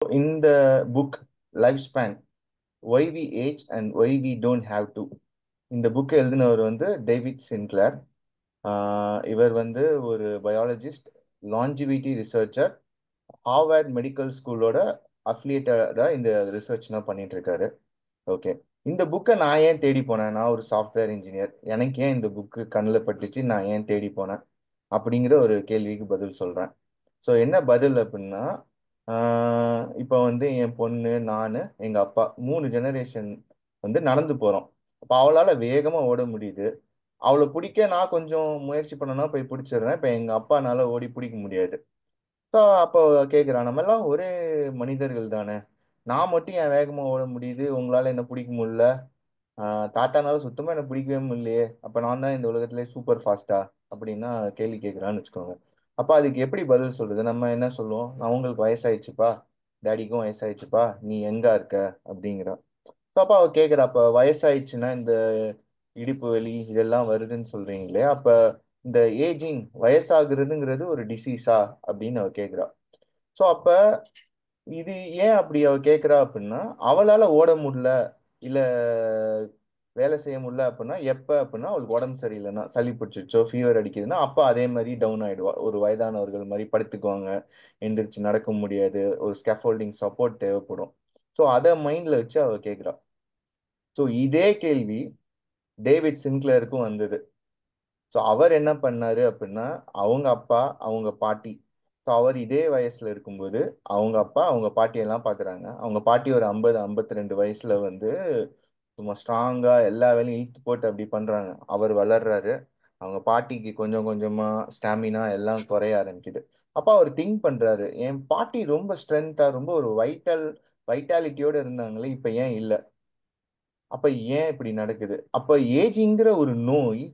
In the book Lifespan, Why We Age and Why We Don't Have to, இந்த book எழுதினவர் வந்து David Sinclair. இவர் வந்து ஒரு biologist, longevity researcher, Harvard medical ஸ்கூலோட அஃபிலியேட்டடா இந்த ரிசர்ச்லாம் பண்ணிட்டு இருக்காரு. ஓகே, இந்த புக்கை நான் ஏன் தேடி போனேன்? நான் ஒரு சாஃப்ட்வேர் இன்ஜினியர், எனக்கு ஏன் இந்த புக்கு கண்ணில் பட்டுச்சு, நான் ஏன் தேடி போனேன் அப்படிங்கிற ஒரு கேள்விக்கு பதில் சொல்றேன். ஸோ என்ன பதில் அப்படின்னா, இப்போ வந்து என் பொண்ணு, நான், எங்க அப்பா 3 ஜெனரேஷன் வந்து நடந்து போறோம். அப்போ அவளால வேகமா ஓட முடியுது. அவளை பிடிக்க நான் கொஞ்சம் முயற்சி பண்ணனா போய் பிடிச்சிடுறேன். இப்போ எங்க அப்பானால ஓடி பிடிக்க முடியாது. ஸோ அப்போ கேட்குறான், நம்ம எல்லாம் ஒரே மனிதர்கள் தானே, நான் மட்டும் என் வேகமா ஓட முடியுது, உங்களால என்ன பிடிக்க முடியல? தாத்தானால சுத்தமா என்ன பிடிக்கவே முடியலையே, அப்ப நான் தான் இந்த உலகத்திலே சூப்பர் ஃபாஸ்டா அப்படின்னா கேள்வி கேட்கிறான்னு வச்சுக்கோங்க. அப்ப அதுக்கு எப்படி பதில் சொல்றது? நம்ம என்ன சொல்லுவோம்? நான் உங்களுக்கு வயசாயிடுச்சுப்பா, டேடிக்கும் வயசாயிடுச்சுப்பா, நீ எங்க இருக்க அப்படிங்கிறான். அப்ப அவ கேக்குறா, அப்ப வயசாயிடுச்சுன்னா இந்த இடுப்பு வலி இதெல்லாம் வருதுன்னு சொல்றீங்களே, அப்ப இந்த ஏஜிங், வயசாகுறதுங்கிறது ஒரு டிசீஸா அப்படின்னு அவ கேக்குறா. சோ அப்ப இது ஏன் அப்படி அவ கேக்குறா அப்படின்னா, அவளால ஓட முடியல, இல்ல வேலை செய்ய முடியல அப்படின்னா எப்ப அப்படின்னா, அவளுக்கு உடம்பு சரியில்லைன்னா, சளி பிடிச்சிருச்சோ, ஃபீவர் அடிக்குதுன்னா, அப்ப அதே மாதிரி டவுன் ஆயிடுவா. ஒரு வயதானவர்கள் மாதிரி படுத்துக்குவாங்க, எந்திரிச்சு நடக்க முடியாது, ஒரு ஸ்கேஃபோல்டிங் சப்போர்ட் தேவைப்படும். ஸோ அதை மைண்ட்ல வச்சு அவ கேக்குறா. ஸோ இதே கேள்வி டேவிட் சின்க்ளருக்கும் வந்தது. ஸோ அவர் என்ன பண்ணாரு அப்படின்னா, அவங்க அப்பா, அவங்க பாட்டி, ஸோ அவர் இதே வயசுல இருக்கும்போது அவங்க அப்பா அவங்க பாட்டியெல்லாம் பாக்குறாங்க. அவங்க பாட்டி ஒரு 50 52 வயசுல வந்து சும்மா ஸ்ட்ராங்கா எல்லா வேலையும் இழுத்து போட்டு அப்படி பண்றாங்க. அவர் வளர்றாரு, அவங்க பாட்டிக்கு கொஞ்சம் கொஞ்சமா ஸ்டாமினா எல்லாம் குறைய ஆரம்பிக்குது. அப்ப அவர் திங்க் பண்றாரு, என் பாட்டி ரொம்ப ஸ்ட்ரென்த்தா, ரொம்ப ஒரு வைட்டாலிட்டியோட இருந்தாங்களே, இப்ப ஏன் இல்ல? அப்ப ஏன் இப்படி நடக்குது? அப்ப ஏஜிங்கிற ஒரு நோய்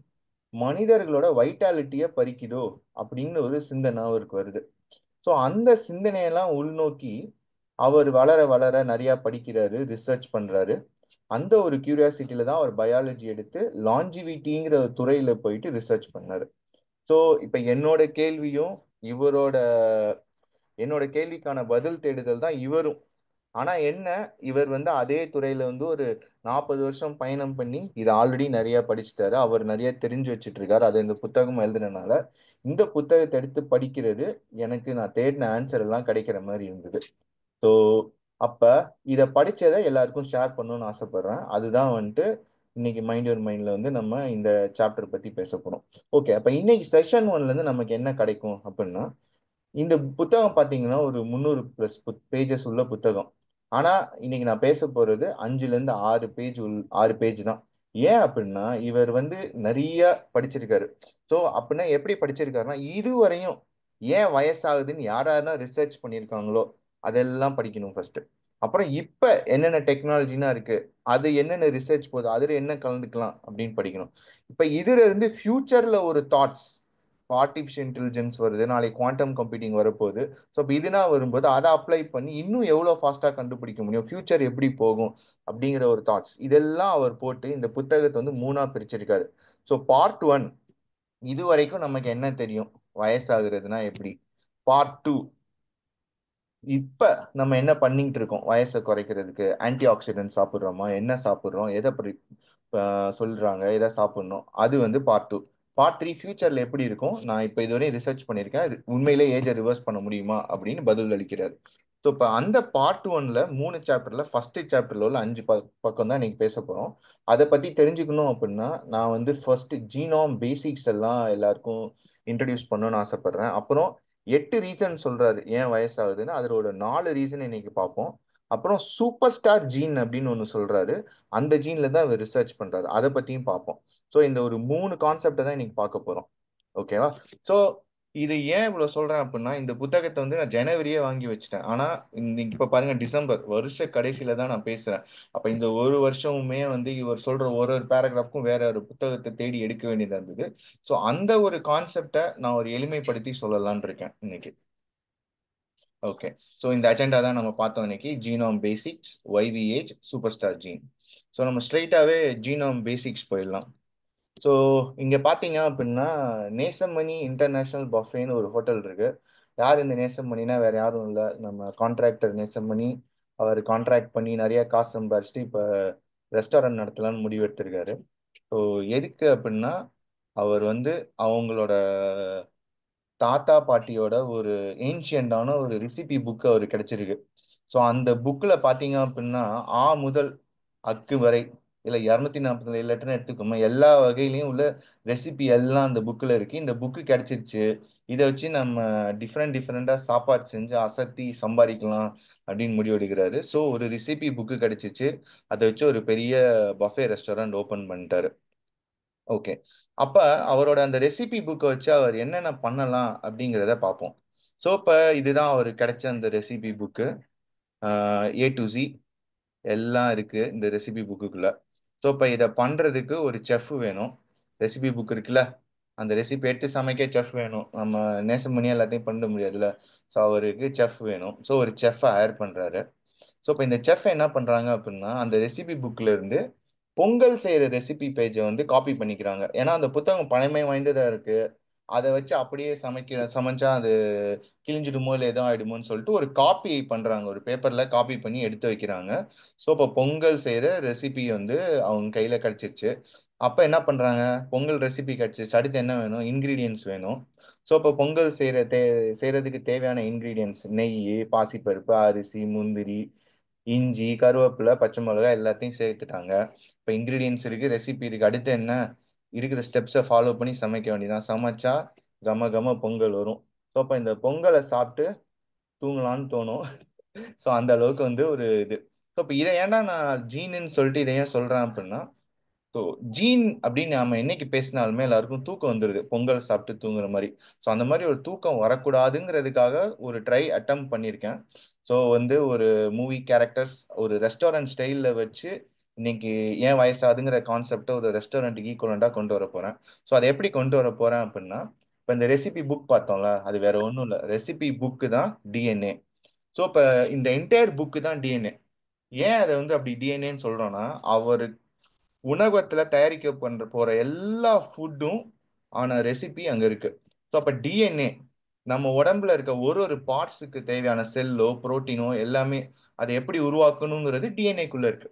மனிதர்களோட வைட்டாலிட்டிய பறிக்குதோ அப்படின்னு ஒரு சிந்தனை அவருக்கு வருது. ஸோ அந்த சிந்தனையெல்லாம் உள்நோக்கி அவர் வளர வளர நிறைய படிக்கிறாரு, ரிசர்ச் பண்றாரு. அந்த ஒரு கியூரியாசிட்டியில தான் அவர் பயாலஜி எடுத்து லாஞ்சிவிட்டிங்கிற துறையில போயிட்டு ரிசர்ச் பண்ணாரு. ஸோ இப்ப இவரோட என்னோட கேள்விக்கான பதில் தேடுதல் தான் இவரும். ஆனா என்ன, இவர் வந்து அதே துறையில வந்து ஒரு 40 வருஷம் பயணம் பண்ணி இது ஆல்ரெடி நிறைய படிச்சுட்டாரு, அவர் நிறைய தெரிஞ்சு வச்சிட்டு இருக்காரு. அதை இந்த புத்தகம் எழுதுனனால இந்த புத்தகத்தை எடுத்து படிக்கிறது எனக்கு நான் தேடின ஆன்சர் எல்லாம் கிடைக்கிற மாதிரி இருந்தது. ஸோ அப்ப இத படிச்சதை எல்லாருக்கும் ஷேர் பண்ணணும்னு ஆசைப்படுறேன். அதுதான் வந்துட்டு இன்னைக்கு மைண்ட் யுவர் மைண்ட்ல வந்து நம்ம இந்த சாப்டர் பத்தி பேச போறோம். ஓகே, அப்ப இன்னைக்கு செஷன் 1ல இருந்து நமக்கு என்ன கிடைக்கும் அப்படின்னா, இந்த புத்தகம் பாத்தீங்கன்னா ஒரு 300 பிளஸ் பேஜஸ் உள்ள புத்தகம். ஆனா இன்னைக்கு நான் பேச போறது 5ல இருந்து 6 பேஜ் 6 பேஜ் தான். ஏன் அப்படின்னா இவர் வந்து நிறைய படிச்சிருக்காரு. சோ அப்படின்னா எப்படி படிச்சிருக்காருன்னா, இதுவரையும் ஏன் வயசாகுதுன்னு யார் யாரெல்லாம் ரிசர்ச் பண்ணியிருக்காங்களோ அதெல்லாம் படிக்கணும் ஃபர்ஸ்ட். அப்புறம் இப்ப என்னென்ன டெக்னாலஜினா இருக்கு, அது என்னென்ன ரிசர்ச் போகுது, அதுல என்ன கலந்துக்கலாம் அப்படின்னு படிக்கணும். இப்ப இதுல இருந்து ஃபியூச்சர்ல ஒரு தாட்ஸ், ஆர்டிஃபிஷியல் இன்டெலிஜென்ஸ் வருது, நாளைக்கு குவாண்டம் கம்ப்யூட்டிங் வரப்போகுது. ஸோ இப்போ இதுனா வரும்போது அதை அப்ளை பண்ணி இன்னும் எவ்வளோ ஃபாஸ்ட்டாக கண்டுபிடிக்க முடியும், ஃபியூச்சர் எப்படி போகும் அப்படிங்கிற ஒரு தாட்ஸ் இதெல்லாம் அவர் போட்டு இந்த புத்தகத்தை வந்து 3ஆ பிரிச்சிருக்காரு. ஸோ பார்ட் 1 இது வரைக்கும் நமக்கு என்ன தெரியும், வயசாகிறதுனா எப்படி. பார்ட் 2 இப்ப நம்ம என்ன பண்ணிட்டு இருக்கோம் வயசை குறைக்கிறதுக்கு, ஆன்டி ஆக்சிடென்ட் சாப்பிடுறோமா, என்ன சாப்பிடுறோம், எதை சொல்றாங்க, எதை சாப்பிடணும், அது வந்து பார்ட் 2. பார்ட் 3 ஃபியூச்சர்ல எப்படி இருக்கும், நான் இப்ப இதுவரையும் ரிசர்ச் பண்ணியிருக்கேன், இது உண்மையிலே ஏஜை ரிவர்ஸ் பண்ண முடியுமா அப்படின்னு பதில் அளிக்கிறாரு. ஸோ இப்போ அந்த பார்ட் 1ல 3 சாப்டர்ல ஃபர்ஸ்ட் சாப்டர்ல உள்ள 5 பக்கம் தான் இன்னைக்கு பேச போறோம். அதை பத்தி தெரிஞ்சுக்கணும் அப்படின்னா நான் வந்து ஃபர்ஸ்ட் ஜீனோம் பேசிக்ஸ் எல்லாம் எல்லாருக்கும் இன்ட்ரடியூஸ் பண்ணணும்னு ஆசைப்படுறேன். அப்புறம் 8 ரீசன் சொல்றாரு ஏன் வயசாகுதுன்னு, அதோட 4 ரீசன் இன்னைக்கு பார்ப்போம். அப்புறம் சூப்பர் ஸ்டார் ஜீன் அப்படின்னு ஒன்று சொல்றாரு, அந்த ஜீன்ல தான் இவர் ரிசர்ச் பண்றாரு, அதை பத்தியும் பார்ப்போம். ஸோ இந்த ஒரு 3 கான்செப்டை தான் இன்னைக்கு பார்க்க போறோம். ஓகேவா? ஸோ இது ஏன் இவ்வளவு சொல்றேன் அப்படின்னா, இந்த புத்தகத்தை வந்து நான் ஜனவரியே வாங்கி வச்சுட்டேன். ஆனா இப்ப பாருங்க, டிசம்பர் வருஷ கடைசியில தான் நான் பேசுறேன். அப்ப இந்த ஒரு வருஷமுமே வந்து இவர் சொல்ற ஒரு ஒரு பேராகிராஃப்க்கும் வேற ஒரு புத்தகத்தை தேடி எடுக்க வேண்டியதா இருந்தது. ஸோ அந்த ஒரு கான்செப்டை நான் ஒரு எளிமைப்படுத்தி சொல்லலாம்னு இருக்கேன் இன்னைக்கு. ஓகே, ஸோ இந்த அஜெண்டா தான் நம்ம பார்த்தோம் இன்னைக்கு. Genome basics, why we age, super star gene. So நம்ம ஸ்ட்ரெயிட்டாவே ஜீனோம் பேசிக்ஸ் போயிடலாம். ஸோ இங்க பாத்தீங்க அப்படின்னா நேசமணி இன்டர்நேஷனல் பஃபேன்னு ஒரு ஹோட்டல் இருக்கு. யார் இந்த நேசமணினா வேற யாரும் இல்ல, நம்ம கான்ட்ராக்டர் நேசமணி. அவர் கான்ட்ராக்ட் பண்ணி நிறைய காசு சம்பாரிச்சுட்டு இப்ப ரெஸ்டாரண்ட் நடத்தலாம்னு முடிவு எடுத்திருக்காரு. ஸோ எதுக்கு அப்படின்னா, அவர் வந்து அவங்களோட தாத்தா பாட்டியோட ஒரு ஏன்ஷியண்டான ஒரு ரெசிபி புக் அவருக்கு கிடைச்சிருக்கு. ஸோ அந்த புக்கில் பார்த்தீங்க அப்படின்னா, முதல் அக்கு வரை இல்லை 247 லெட்டர்னு எடுத்துக்கோமே, எல்லா வகையிலையும் உள்ள ரெசிபி எல்லாம் அந்த புக்கில் இருக்கு. இந்த புக்கு கிடைச்சிருச்சு, இதை வச்சு நம்ம டிஃப்ரெண்டாக சாப்பாடு செஞ்சு அசத்தி சம்பாதிக்கலாம் அப்படின்னு முடிவெடுக்கிறாரு. ஸோ ஒரு ரெசிபி புக்கு கிடைச்சிச்சு, அதை வச்சு ஒரு பெரிய பஃபே ரெஸ்டாரண்ட் ஓப்பன் பண்ணிட்டாரு. ஓகே. அப்ப அவரோட அந்த ரெசிபி புக்கை வச்சு அவர் என்னென்ன பண்ணலாம் அப்படிங்கிறத பார்ப்போம். ஸோ இப்ப இதுதான் அவருக்கு கிடைச்ச அந்த recipe book. A to G எல்லாம் இருக்கு இந்த ரெசிபி புக்குக்குள்ள. ஸோ இப்ப இதை பண்றதுக்கு ஒரு செஃப் வேணும். ரெசிபி புக் இருக்குல்ல, அந்த ரெசிபி எடுத்து சமைக்க செஃப் வேணும். நம்ம நேசம் பண்ணி எல்லாத்தையும் பண்ண முடியாதுல்ல. ஸோ அவருக்கு செஃப் வேணும். ஸோ ஒரு செஃப்பை ஹையர் பண்றாரு. ஸோ இப்போ இந்த செஃப் என்ன பண்றாங்க அப்படின்னா, அந்த ரெசிபி புக்ல இருந்து பொங்கல் செய்யற ரெசிபி பேஜை வந்து காப்பி பண்ணிக்கிறாங்க. ஏன்னா அந்த புத்தகம் பழமை வாய்ந்ததா இருக்கு. அதை வச்சு அப்படியே சமைச்சா அது கிழிஞ்சிடுமோ இல்லை எதோ ஆயிடுமோன்னு சொல்லிட்டு ஒரு காப்பி பண்றாங்க, ஒரு பேப்பர்ல காப்பி பண்ணி எடுத்து வைக்கிறாங்க. ஸோ இப்போ பொங்கல் செய்யற ரெசிபி வந்து அவங்க கையில கிடைச்சிருச்சு. அப்ப என்ன பண்றாங்க, பொங்கல் ரெசிபி கிடைச்சிருச்சு, அடுத்து என்ன வேணும், இன்கிரீடியன்ஸ் வேணும். ஸோ இப்போ பொங்கல் செய்யறதுக்கு தேவையான இன்கிரீடியன்ஸ் நெய், பாசிப்பருப்பு, அரிசி, முந்திரி, இஞ்சி, கருவேப்பிலை, பச்சை மிளகாய் எல்லாத்தையும் சேர்த்துட்டாங்க. இப்போ இன்கிரீடியன்ஸ் இருக்கு, ரெசிபி இருக்கு, அடுத்து என்ன, இருக்கிற ஸ்டெப்ஸை ஃபாலோ பண்ணி சமைக்க வேண்டியதான். சமைச்சா கம கம பொங்கல் வரும். ஸோ அப்போ இந்த பொங்கலை சாப்பிட்டு தூங்கலாம்னு தோணும். ஸோ அந்த அளவுக்கு வந்து ஒரு இது. ஸோ இப்போ இதை ஏன்டா நான் ஜீனுன்னு சொல்லிட்டு இதை ஏன் சொல்றேன் அப்படின்னா, ஸோ ஜீன் அப்படின்னு நாம என்னைக்கு பேசினாலுமே எல்லாருக்கும் தூக்கம் வந்துடுது, பொங்கல் சாப்பிட்டு தூங்குற மாதிரி. ஸோ அந்த மாதிரி ஒரு தூக்கம் வரக்கூடாதுங்கிறதுக்காக ஒரு ட்ரை அட்டம் பண்ணியிருக்கேன். ஸோ வந்து ஒரு மூவி கேரக்டர்ஸ் ஒரு ரெஸ்டாரண்ட் ஸ்டைலில் வச்சு இன்னைக்கு ஏன் வயசாதுங்கிற கான்செப்டை ஒரு ரெஸ்டாரண்ட்டுக்கு ஈக்குவலண்டா கொண்டு வர போறேன். ஸோ அதை எப்படி கொண்டு வர போறேன் அப்படின்னா, இப்போ இந்த ரெசிபி புக் பார்த்தோம்ல, அது வேற ஒன்றும் இல்லை, ரெசிபி புக்கு தான் டிஎன்ஏ. ஸோ இப்போ இந்த என்டையர் புக்கு தான் டிஎன்ஏ. ஏன் அதை வந்து அப்படி டிஎன்ஏன்னு சொல்றோம்னா, அவர் உணவகத்துல தயாரிக்க பண்ற போற எல்லா ஃபுட்டும் ஆன ரெசிபி அங்க இருக்கு. ஸோ அப்ப டிஎன்ஏ நம்ம உடம்புல இருக்க ஒரு ஒரு பார்ட்ஸுக்கு தேவையான செல்லோ புரோட்டீனோ எல்லாமே அதை எப்படி உருவாக்கணுங்கிறது டிஎன்ஏக்குள்ள இருக்கு.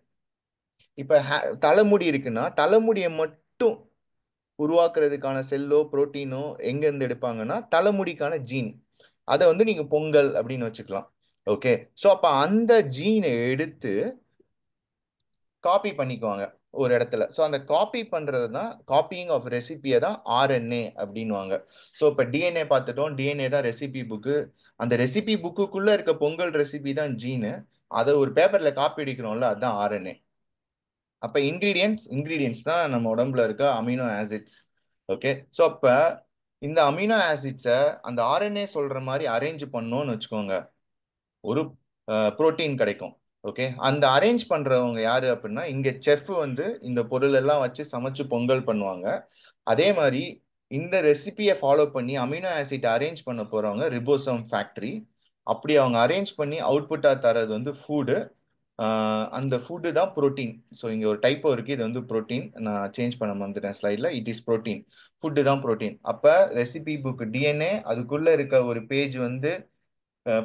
இப்ப தலைமுடி இருக்குன்னா தலைமுடியை மட்டும் உருவாக்குறதுக்கான செல்லோ புரோட்டீனோ எங்க இருந்து எடுப்பாங்கன்னா தலைமுடிக்கான ஜீன். அதை வந்து நீங்க பொங்கல் அப்படின்னு வச்சுக்கலாம். ஓகே. ஸோ அப்ப அந்த ஜீனை எடுத்து காப்பி பண்ணிக்குவாங்க ஒரு இடத்துல. ஸோ அந்த காப்பி பண்றது தான், காப்பிங் ஆஃப் ரெசிபியை தான் ஆர்என்ஏ அப்படின்னுவாங்க. ஸோ இப்போ டிஎன்ஏ பார்த்துட்டோம், டிஎன்ஏ தான் ரெசிபி புக்கு. அந்த ரெசிபி புக்குக்குள்ள இருக்க பொங்கல் ரெசிபி தான் ஜீனு. அதை ஒரு பேப்பர்ல காப்பி அடிக்கிறோம்ல, அதுதான் ஆர்என்ஏ. அப்ப இன்கிரீடியன்ஸ் தான் நம்ம உடம்புல இருக்க அமினோ ஆசிட்ஸ். ஓகே. ஸோ அப்ப இந்த அமினோ ஆசிட்ஸை அந்த ஆர்என்ஏ சொல்ற மாதிரி அரேஞ்ச் பண்ணோம்னு வச்சுக்கோங்க, ஒரு புரோட்டீன் கிடைக்கும். ஓகே. அந்த அரேஞ்ச் பண்றவங்க யாரு அப்படின்னா, இங்க செஃப் வந்து இந்த பொருள் எல்லாம் வச்சு சமைச்சு பொங்கல் பண்ணுவாங்க. அதே மாதிரி இந்த ரெசிபியை ஃபாலோ பண்ணி அமினோ ஆசிட் அரேஞ்ச் பண்ண போறவங்க ரிபோசோம் ஃபேக்டரி. அப்படி அவங்க அரேஞ்ச் பண்ணி அவுட்புட்டா தரது வந்து ஃபுட்டு. அந்த ஃபுட்டு தான் புரோட்டீன். ஸோ இங்க ஒரு டைப்போ இருக்கு, இது வந்து புரோட்டீன். நான் சேஞ்ச் பண்ண வந்துட்டேன் ஸ்லைட்ல, இட் இஸ் புரோட்டீன். ஃபுட்டு தான் புரோட்டீன். அப்ப ரெசிபி புக் டிஎன்ஏ, அதுக்குள்ள இருக்க ஒரு பேஜ் வந்து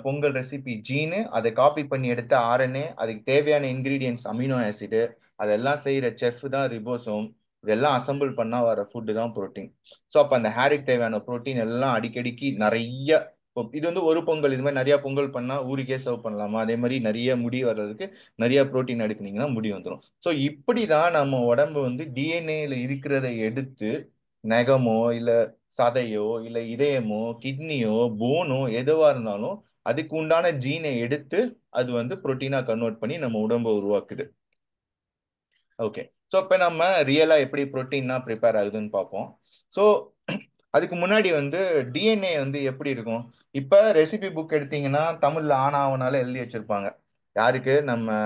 பொங்கல் ரெசிபி ஜீனு, அதை காப்பி பண்ணி எடுத்த ஆர்என்ஏ, அதுக்கு தேவையான இன்கிரீடியன்ஸ் அமினோ ஆசிடு, அதெல்லாம் செய்யற செஃப் தான் ரிபோசோம். இதெல்லாம் அசம்பிள் பண்ணா வர ஃபுட்டு தான் புரோட்டீன். ஸோ அப்ப அந்த ஹேருக்கு தேவையான புரோட்டீன் எல்லாம் அடிக்கடிக்கு நிறைய, இது வந்து ஒரு பொங்கல், இது மாதிரி நிறைய பொங்கல் பண்ணா ஊருக்கே சர்வ் பண்ணலாமா, அதே மாதிரி நிறைய முடி வர்றதுக்கு நிறைய புரோட்டீன் எடுக்குனீங்கன்னா முடி வந்துடும். ஸோ இப்படிதான் நம்ம உடம்பு வந்து டிஎன்ஏல இருக்கிறத எடுத்து நகமோ இல்ல சதையோ இல்ல இதயமோ கிட்னியோ போனோ எதுவா இருந்தாலும் அதுக்கு உண்டான ஜீனை எடுத்து அது வந்து புரோட்டீனா கன்வெர்ட் பண்ணி நம்ம உடம்பை உருவாக்குது. ஓகே. ஸோ இப்போ நம்ம ரியலா எப்படி புரோட்டீன்னா ப்ரிப்பேர் ஆகுதுன்னு பார்ப்போம். ஸோ அதுக்கு முன்னாடி வந்து டிஎன்ஏ வந்து எப்படி இருக்கும். இப்ப ரெசிபி புக் எடுத்தீங்கன்னா தமிழ்ல ஆனாவனால எழுதி வச்சிருப்பாங்க. யாருக்கு, நம்ம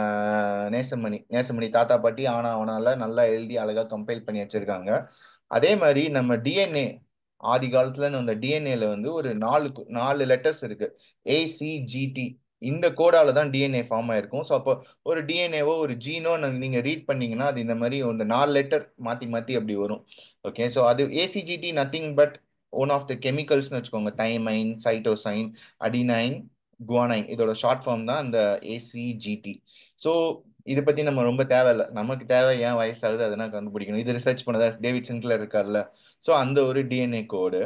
நேசமணி தாத்தா பாட்டி ஆனாவனால நல்லா எழுதி அழகா கம்பைல் பண்ணி வச்சிருக்காங்க. அதே மாதிரி நம்ம டிஎன்ஏ ஆதி காலத்துல அந்த டிஎன்ஏல வந்து ஒரு நாலு லெட்டர்ஸ் இருக்கு, ஏசிஜிடி. இந்த கோடால தான் டிஎன்ஏ ஃபார்ம் ஆயிருக்கும். ஸோ அப்போ ஒரு டிஎன்ஏவோ ஒரு ஜீனோ நீங்க ரீட் பண்ணீங்கன்னா அது இந்த மாதிரி ஒரு 4 லெட்டர் மாத்தி மாத்தி அப்படி வரும். ஓகே. ஸோ அது ACGT nothing but one of the கெமிக்கல்ஸ்னு வச்சுக்கோங்க. தைமைன், சைட்டோசைன், அடினைன், குவானைன், இதோட ஷார்ட் ஃபார்ம் தான் இந்த ACGT. ஸோ இதை பத்தி நம்ம ரொம்ப தேவையில்ல. நமக்கு தேவை ஏன் வயசாகுது அதெல்லாம் கண்டுபிடிக்கணும். இது ரிசர்ச் பண்ணதா டேவிட் சின்க்ளர் இருக்கார்ல. ஸோ அந்த ஒரு டிஎன்ஏ கோடு.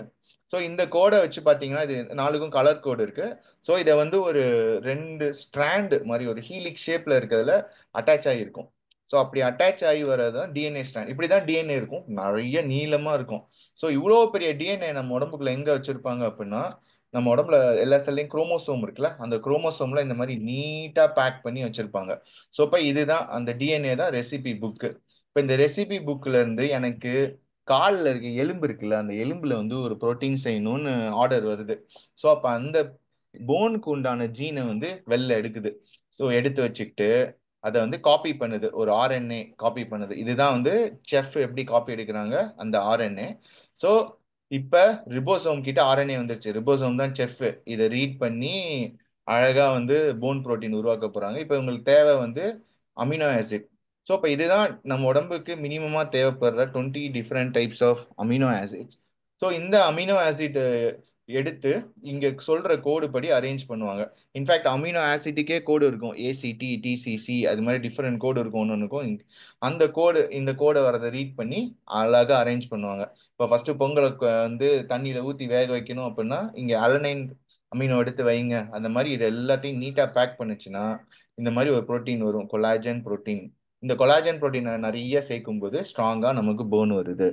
ஸோ இந்த கோடை வச்சு பார்த்தீங்கன்னா இது நாலுக்கும் கலர் கோடு இருக்கு. ஸோ இதை வந்து ஒரு ரெண்டு ஸ்ட்ராண்ட் மாதிரி ஒரு ஹீலிக் ஷேப்ல இருக்கிறதுல அட்டாச் ஆகிருக்கும். ஸோ அப்படி அட்டாச் ஆகி வர்றதுதான் டிஎன்ஏ ஸ்ட்ராண்ட். இப்படிதான் டிஎன்ஏ இருக்கும், நிறைய நீளமா இருக்கும். ஸோ இவ்வளோ பெரிய டிஎன்ஏ நம்ம உடம்புக்குள்ள எங்க வச்சிருப்பாங்க அப்படின்னா, நம்ம உடம்புல எல்லா செல்லையும் குரோமோசோம் இருக்குல்ல, அந்த குரோமோசோம்ல இந்த மாதிரி நீட்டா பேக் பண்ணி வச்சிருப்பாங்க. ஸோ இப்போ இதுதான் அந்த டிஎன்ஏ தான் ரெசிபி புக்கு. இப்போ இந்த ரெசிபி புக்ல இருந்து எனக்கு காலில் இருக்க எலும்பு இருக்குல்ல, அந்த எலும்புல வந்து ஒரு புரோட்டீன் செய்யணும்னு ஆர்டர் வருது. ஸோ அப்போ அந்த போனுக்கு உண்டான ஜீனை வந்து வெளில எடுக்குது. ஸோ எடுத்து வச்சுக்கிட்டு அதை வந்து காப்பி பண்ணுது, ஒரு ஆர்என்ஏ காப்பி பண்ணுது. இதுதான் வந்து செஃப் எப்படி காப்பி எடுக்கிறாங்க, அந்த ஆர்என்ஏ. ஸோ இப்ப ரிபோசோம் கிட்ட ஆர்என்ஏ வந்துருச்சு. ரிபோசோம் தான் செஃப். இதை ரீட் பண்ணி அழகா வந்து போன் புரோட்டீன் உருவாக்க போறாங்க. இப்ப உங்களுக்கு தேவை வந்து அமினோ ஆசிட். ஸோ இப்போ இதுதான் நம்ம உடம்புக்கு மினிமமா தேவைப்படுற 20 different types of amino acids. So இந்த அமினோ ஆசிட் எடுத்து இங்க சொல்ற கோடு படி அரேஞ்ச் பண்ணுவாங்க. இன்ஃபேக்ட் அமினோ ஆசிட்டுக்கே கோடு இருக்கும், ACT, TCC, அது மாதிரி டிஃப்ரெண்ட் கோடு இருக்கும். ஒன்று இருக்கும். அந்த கோடு, இந்த கோடை வரதை ரீட் பண்ணி அழகா அரேஞ்ச் பண்ணுவாங்க. இப்போ ஃபர்ஸ்ட் பொங்கலுக்கு வந்து தண்ணியில ஊத்தி வேக வைக்கணும் அப்படின்னா இங்க அலனைன் அமினோ எடுத்து வைங்க. அந்த மாதிரி இது எல்லாத்தையும் நீட்டா பேக் பண்ணுச்சுன்னா இந்த மாதிரி ஒரு புரோட்டீன் வரும், கொலாஜன் புரோட்டீன். இந்த கொலாஜன் புரோட்டீனை நிறைய சேர்க்கும் போது ஸ்ட்ராங்கா நமக்கு போன் வருது.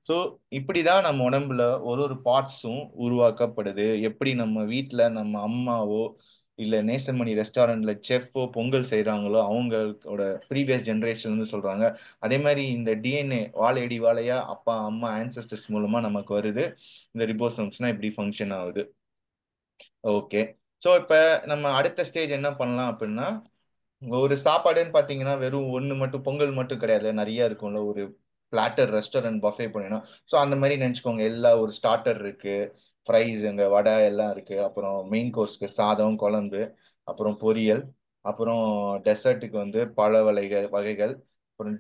ஸோ இப்படிதான் நம்ம உடம்புல ஒரு ஒரு பார்ட்ஸும் உருவாக்கப்படுது. எப்படி நம்ம வீட்டில் நம்ம அம்மாவோ இல்ல நேசமணி ரெஸ்டாரண்ட்ல செஃப்போ பொங்கல் செய்யறாங்களோ அவங்களோட ப்ரீவியஸ் ஜென்ரேஷன் வந்து சொல்றாங்க. அதே மாதிரி இந்த டிஎன்ஏ வாழையடி வாழையா அப்பா அம்மா ஆன்சஸ்டர்ஸ் மூலமா நமக்கு வருது. இந்த ரிபோசோம்ஸ்னா இப்படி ஃபங்க்ஷன் ஆகுது. ஓகே. ஸோ இப்போ நம்ம அடுத்த ஸ்டேஜ் என்ன பண்ணலாம் அப்படின்னா, ஒரு சாப்பாடுன்னு பாத்தீங்கன்னா வெறும் ஒண்ணு மட்டும் பொங்கல் மட்டும் கிடையாது, நிறைய இருக்கும்ல. ஒரு பிளாட்டர் ரெஸ்டாரண்ட் பஃபே பண்ணினா, ஸோ அந்த மாதிரி நினைச்சுக்கோங்க. எல்லா ஒரு ஸ்டார்டர் இருக்கு, ஃப்ரைஸ், அங்க வடை எல்லாம் இருக்கு, அப்புறம் மெயின் கோர்ஸ்க்கு சாதம் குழம்பு, அப்புறம் பொரியல், அப்புறம் டெசர்ட்டுக்கு வந்து பழ வகைகள், அப்புறம்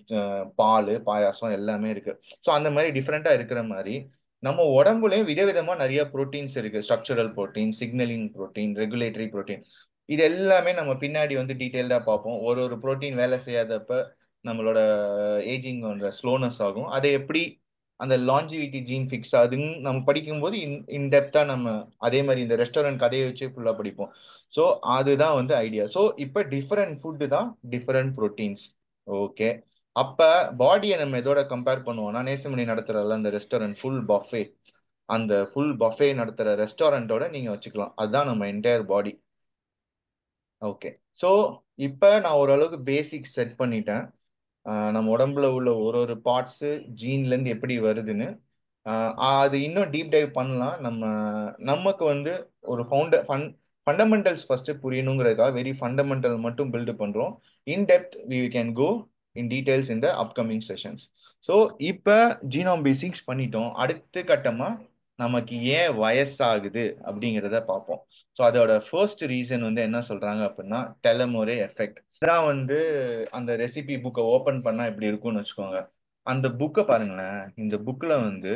பால் பாயாசம் எல்லாமே இருக்கு. ஸோ அந்த மாதிரி டிஃப்ரெண்டா இருக்கிற மாதிரி நம்ம உடம்புலயும் விதவிதமா நிறைய புரோட்டீன்ஸ் இருக்கு. Structural protein, signalling protein, regulatory protein. இது எல்லாமே நம்ம பின்னாடி வந்து டீட்டெயில்டா பார்ப்போம். ஒரு ஒரு புரோட்டீன் வேலை செய்யாதப்ப நம்மளோட ஏஜிங் ஸ்லோனஸ் ஆகும். அதை எப்படி அந்த லாஞ்சிவிட்டி ஜீன் ஃபிக்ஸ் ஆகுதுன்னு நம்ம படிக்கும்போது இன்டெப்தா நம்ம அதே மாதிரி இந்த ரெஸ்டாரண்ட் கதையை வச்சு ஃபுல்லா படிப்போம். ஸோ அதுதான் வந்து ஐடியா. ஸோ இப்போ டிஃபரெண்ட் ஃபுட்டு தான் டிஃபரெண்ட் புரோட்டீன்ஸ். ஓகே. அப்ப பாடியை நம்ம எதோட கம்பேர் பண்ணுவோம்னா, நேசமணி நடத்துறதுல அந்த ரெஸ்டாரண்ட் ஃபுல் பஃபே, அந்த ஃபுல் பஃபே நடத்துற ரெஸ்டாரண்டோட நீங்க வச்சுக்கலாம். அதுதான் நம்ம என்டையர் பாடி. ஓகே. ஸோ இப்போ நான் ஓரளவுக்கு பேசிக் செட் பண்ணிட்டேன். நம்ம உடம்புல உள்ள ஒரு ஒரு பார்ட்ஸ் ஜீன்ல இருந்து எப்படி வருதுன்னு. அது இன்னும் டீப் டைவ் பண்ணலாம். நமக்கு வந்து ஒரு ஃபண்டமெண்டல்ஸ் ஃபர்ஸ்ட் புரியணுங்கிறதுக்காக வெரி ஃபண்டமெண்டல் மட்டும் பில்டு பண்றோம். In depth we can go in details இந்த அப்கமிங் செஷன்ஸ். ஸோ இப்போ ஜீனோம் பேசிக்ஸ் பண்ணிட்டோம். அடுத்த கட்டமா நமக்கு ஏன் வயசாகுது அப்படிங்கிறத பார்ப்போம். ஸோ அதோட ஃபர்ஸ்ட் ரீசன் வந்து என்ன சொல்றாங்க அப்படின்னா டெலமோரே எஃபெக்ட். இதான் வந்து அந்த ரெசிபி புக்கை ஓபன் பண்ணா இப்படி இருக்கும்னு வச்சுக்கோங்க. அந்த புக்கை பாருங்களேன். இந்த புக்ல வந்து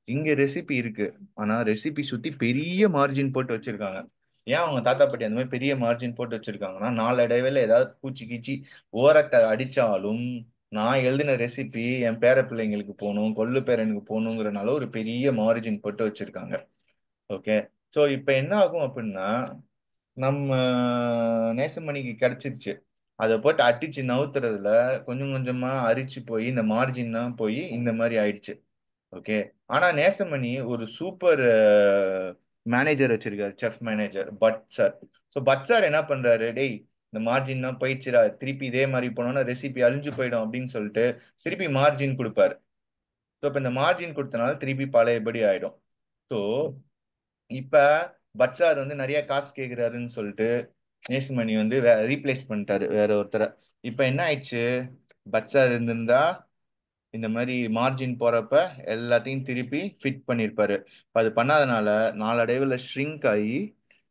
இங்க ரெசிபி இருக்கு, ஆனா ரெசிபி சுத்தி பெரிய மார்ஜின் போட்டு வச்சிருக்காங்க. ஏன் அவங்க தாத்தா பாட்டி அந்த மாதிரி பெரிய மார்ஜின் போட்டு வச்சிருக்காங்கன்னா, நாளடைவில் ஏதாவது பூச்சி கீச்சி ஓரத்தை அடிச்சாலும் நான் எழுதின ரெசிபி என் பேர பிள்ளைங்களுக்கு போகணும், கொள்ளு பேரனுக்கு போகணுங்கிறனால ஒரு பெரிய மார்ஜின் போட்டு வச்சிருக்காங்க. ஓகே. ஸோ இப்போ என்ன ஆகும் அப்படின்னா, நம்ம நேசமணிக்கு கிடைச்சிருச்சு, அதை போட்டு அடிச்சு நவுத்துறதுல கொஞ்சம் கொஞ்சமா அரிச்சு போய் இந்த மார்ஜின் தான் போய் இந்த மாதிரி ஆயிடுச்சு. ஓகே. ஆனா நேசமணி ஒரு சூப்பர் மேனேஜர் வச்சிருக்காரு, chef manager but sir. So but sir என்ன பண்றாரு, டேய் இந்த மார்ஜின் தான் போயிடுச்சுடா, திருப்பி இதே மாதிரி போனோம்னா ரெசிபி அழிஞ்சு போயிடும் அப்படின்னு சொல்லிட்டு திருப்பி மார்ஜின் கொடுப்பாரு. ஸோ இப்போ இந்த மார்ஜின் கொடுத்தனால திருப்பி பழையபடி ஆயிடும். ஸோ இப்ப பட்சார் வந்து நிறைய காசு கேக்குறாருன்னு சொல்லிட்டு நேசுமணி வந்து ரீப்ளேஸ் பண்ணிட்டாரு வேற ஒருத்தரை. இப்ப என்ன ஆயிடுச்சு, பட்சார் இருந்திருந்தா இந்த மாதிரி மார்ஜின் போறப்ப எல்லாத்தையும் திருப்பி ஃபிட் பண்ணிருப்பாரு. அது பண்ணாதனால நாளடைவுல ஷ்ரிங்க் ஆகி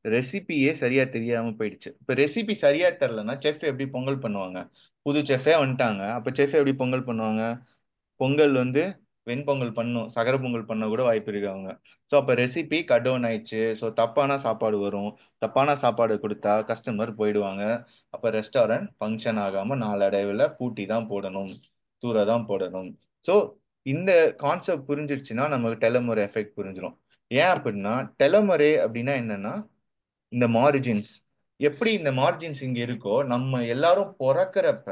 ரெசிபியே சரியா தெரியாம போயிடுச்சு. இப்ப ரெசிபி சரியா தெரியலன்னா செஃப் எப்படி பொங்கல் பண்ணுவாங்க? புது செஃபே வந்துட்டாங்க, அப்ப செஃப் எப்படி பொங்கல் பண்ணுவாங்க? பொங்கல் வந்து வெண்பொங்கல் பண்ணும், சக்கரை பொங்கல் பண்ண கூட வாய்ப்பு இருக்கு அவங்க. ஸோ அப்போ ரெசிபி கட் டவுன் ஆயிடுச்சு. ஸோ தப்பான சாப்பாடு வரும். தப்பான சாப்பாடு கொடுத்தா கஸ்டமர் போயிடுவாங்க. அப்போ ரெஸ்டாரண்ட் ஃபங்க்ஷன் ஆகாம நாளடைவில் பூட்டி தான் போடணும், தூர தான் போடணும். ஸோ இந்த கான்செப்ட் புரிஞ்சிருச்சுன்னா நமக்கு டெலமோர் எஃபெக்ட் புரிஞ்சிடும். ஏன் அப்படின்னா டெலமரே அப்படின்னா என்னன்னா இந்த மார்ஜின்ஸ். எப்படி இந்த மார்ஜின்ஸ் இங்க இருக்கோ, நம்ம எல்லாரும் பிறக்கிறப்ப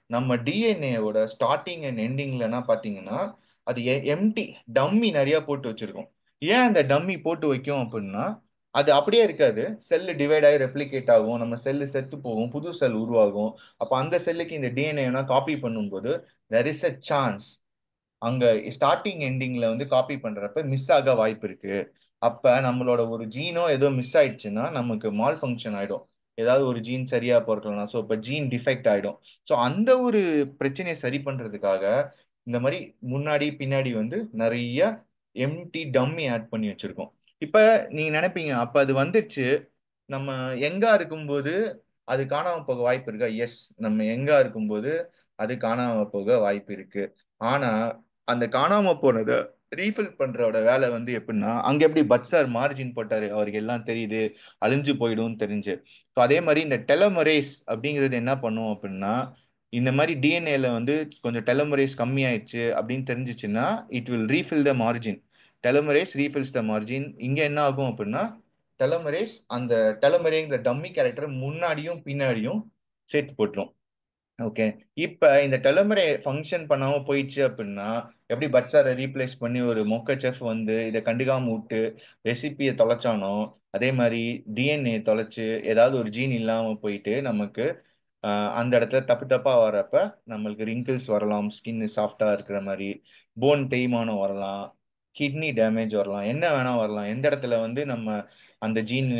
நம்ம டிஎன்ஏவோட ஸ்டார்டிங் அண்ட் எண்டிங்லனா பாத்தீங்கன்னா அது எம்டி டம்மி நிறைய போட்டு வச்சிருக்கோம். ஏன் அந்த டம்மி போட்டு வைக்கும் அப்படின்னா அது அப்படியே இருக்காது. செல்லு டிவைட் ஆகி ரெப்ளிகேட் ஆகும், நம்ம செல்லு செத்து போகும், புது செல் உருவாகும். அப்ப அந்த செல்லுக்கு இந்த டிஎன்ஏ காப்பி பண்ணும்போது there is a சான்ஸ் அங்க ஸ்டார்டிங் எண்டிங்ல வந்து காப்பி பண்றப்ப மிஸ் ஆக வாய்ப்பு இருக்கு. அப்ப நம்மளோட ஒரு ஜீனோ ஏதோ மிஸ் ஆயிடுச்சுன்னா நமக்கு மால் ஃபங்க்ஷன் ஆயிடும். ஏதாவது ஒரு ஜீன் சரியா பொருட்கலாம். ஸோ இப்போ ஜீன் டிஃபெக்ட் ஆயிடும். ஸோ அந்த ஒரு பிரச்சனையை சரி பண்றதுக்காக இந்த மாதிரி முன்னாடி பின்னாடி வந்து நிறைய எம்டி டம்மி ஆட் பண்ணி வச்சிருக்கோம். இப்ப நீங்க நினைப்பீங்க அப்ப அது வந்துச்சு நம்ம எங்கா இருக்கும்போது அது காணாம போக வாய்ப்பு இருக்கா? எஸ், நம்ம எங்கா இருக்கும்போது அது காணாம போக வாய்ப்பு இருக்கு. ஆனா அந்த காணாம போனதை ரீஃபில் பண்றோட வேலை வந்து எப்படின்னா அங்க எப்படி பட் சார் மார்ஜின் போட்டாரு அவருக்கு எல்லாம் தெரியுது, அழிஞ்சு போயிடும் தெரிஞ்சு. ஸோ அதே மாதிரி இந்த டெலமரேஸ் அப்படிங்கிறது என்ன பண்ணும் அப்படின்னா இந்த மாதிரி டிஎன்ஏல வந்து கொஞ்சம் டெலமரேஸ் கம்மி ஆயிடுச்சு அப்படின்னு தெரிஞ்சிச்சுன்னா it will refill the margin. Telomerase refills the margin. இங்க என்ன ஆகும் அப்படின்னா டெலமரேஸ் அந்த டெலமரேங்கிற டம்மி கேரக்டர் முன்னாடியும் பின்னாடியும் சேர்த்து போட்டுரும். ஓகே. இப்ப இந்த டெலமரே ஃபங்க்ஷன் பண்ணாம போயிடுச்சு அப்படின்னா எப்படி பட்சாரை ரீப்ளேஸ் பண்ணி ஒரு மொக்க செஃப் வந்து இதை கண்டுக்காம விட்டு ரெசிபியை தொலைச்சானோ அதே மாதிரி டிஎன்ஏ தொலைச்சு ஏதாவது ஒரு ஜீன் இல்லாம போயிட்டு நமக்கு அந்த இடத்துல தப்பு தப்பா வர்றப்ப நம்மளுக்கு ரிங்கிள்ஸ் வரலாம், ஸ்கின் சாஃப்டா இருக்கிற மாதிரி, போன் தேய்மானம் வரலாம், கிட்னி டேமேஜ் வரலாம், என்ன வேணா வரலாம். எந்த இடத்துல வந்து நம்ம அந்த ஜீன்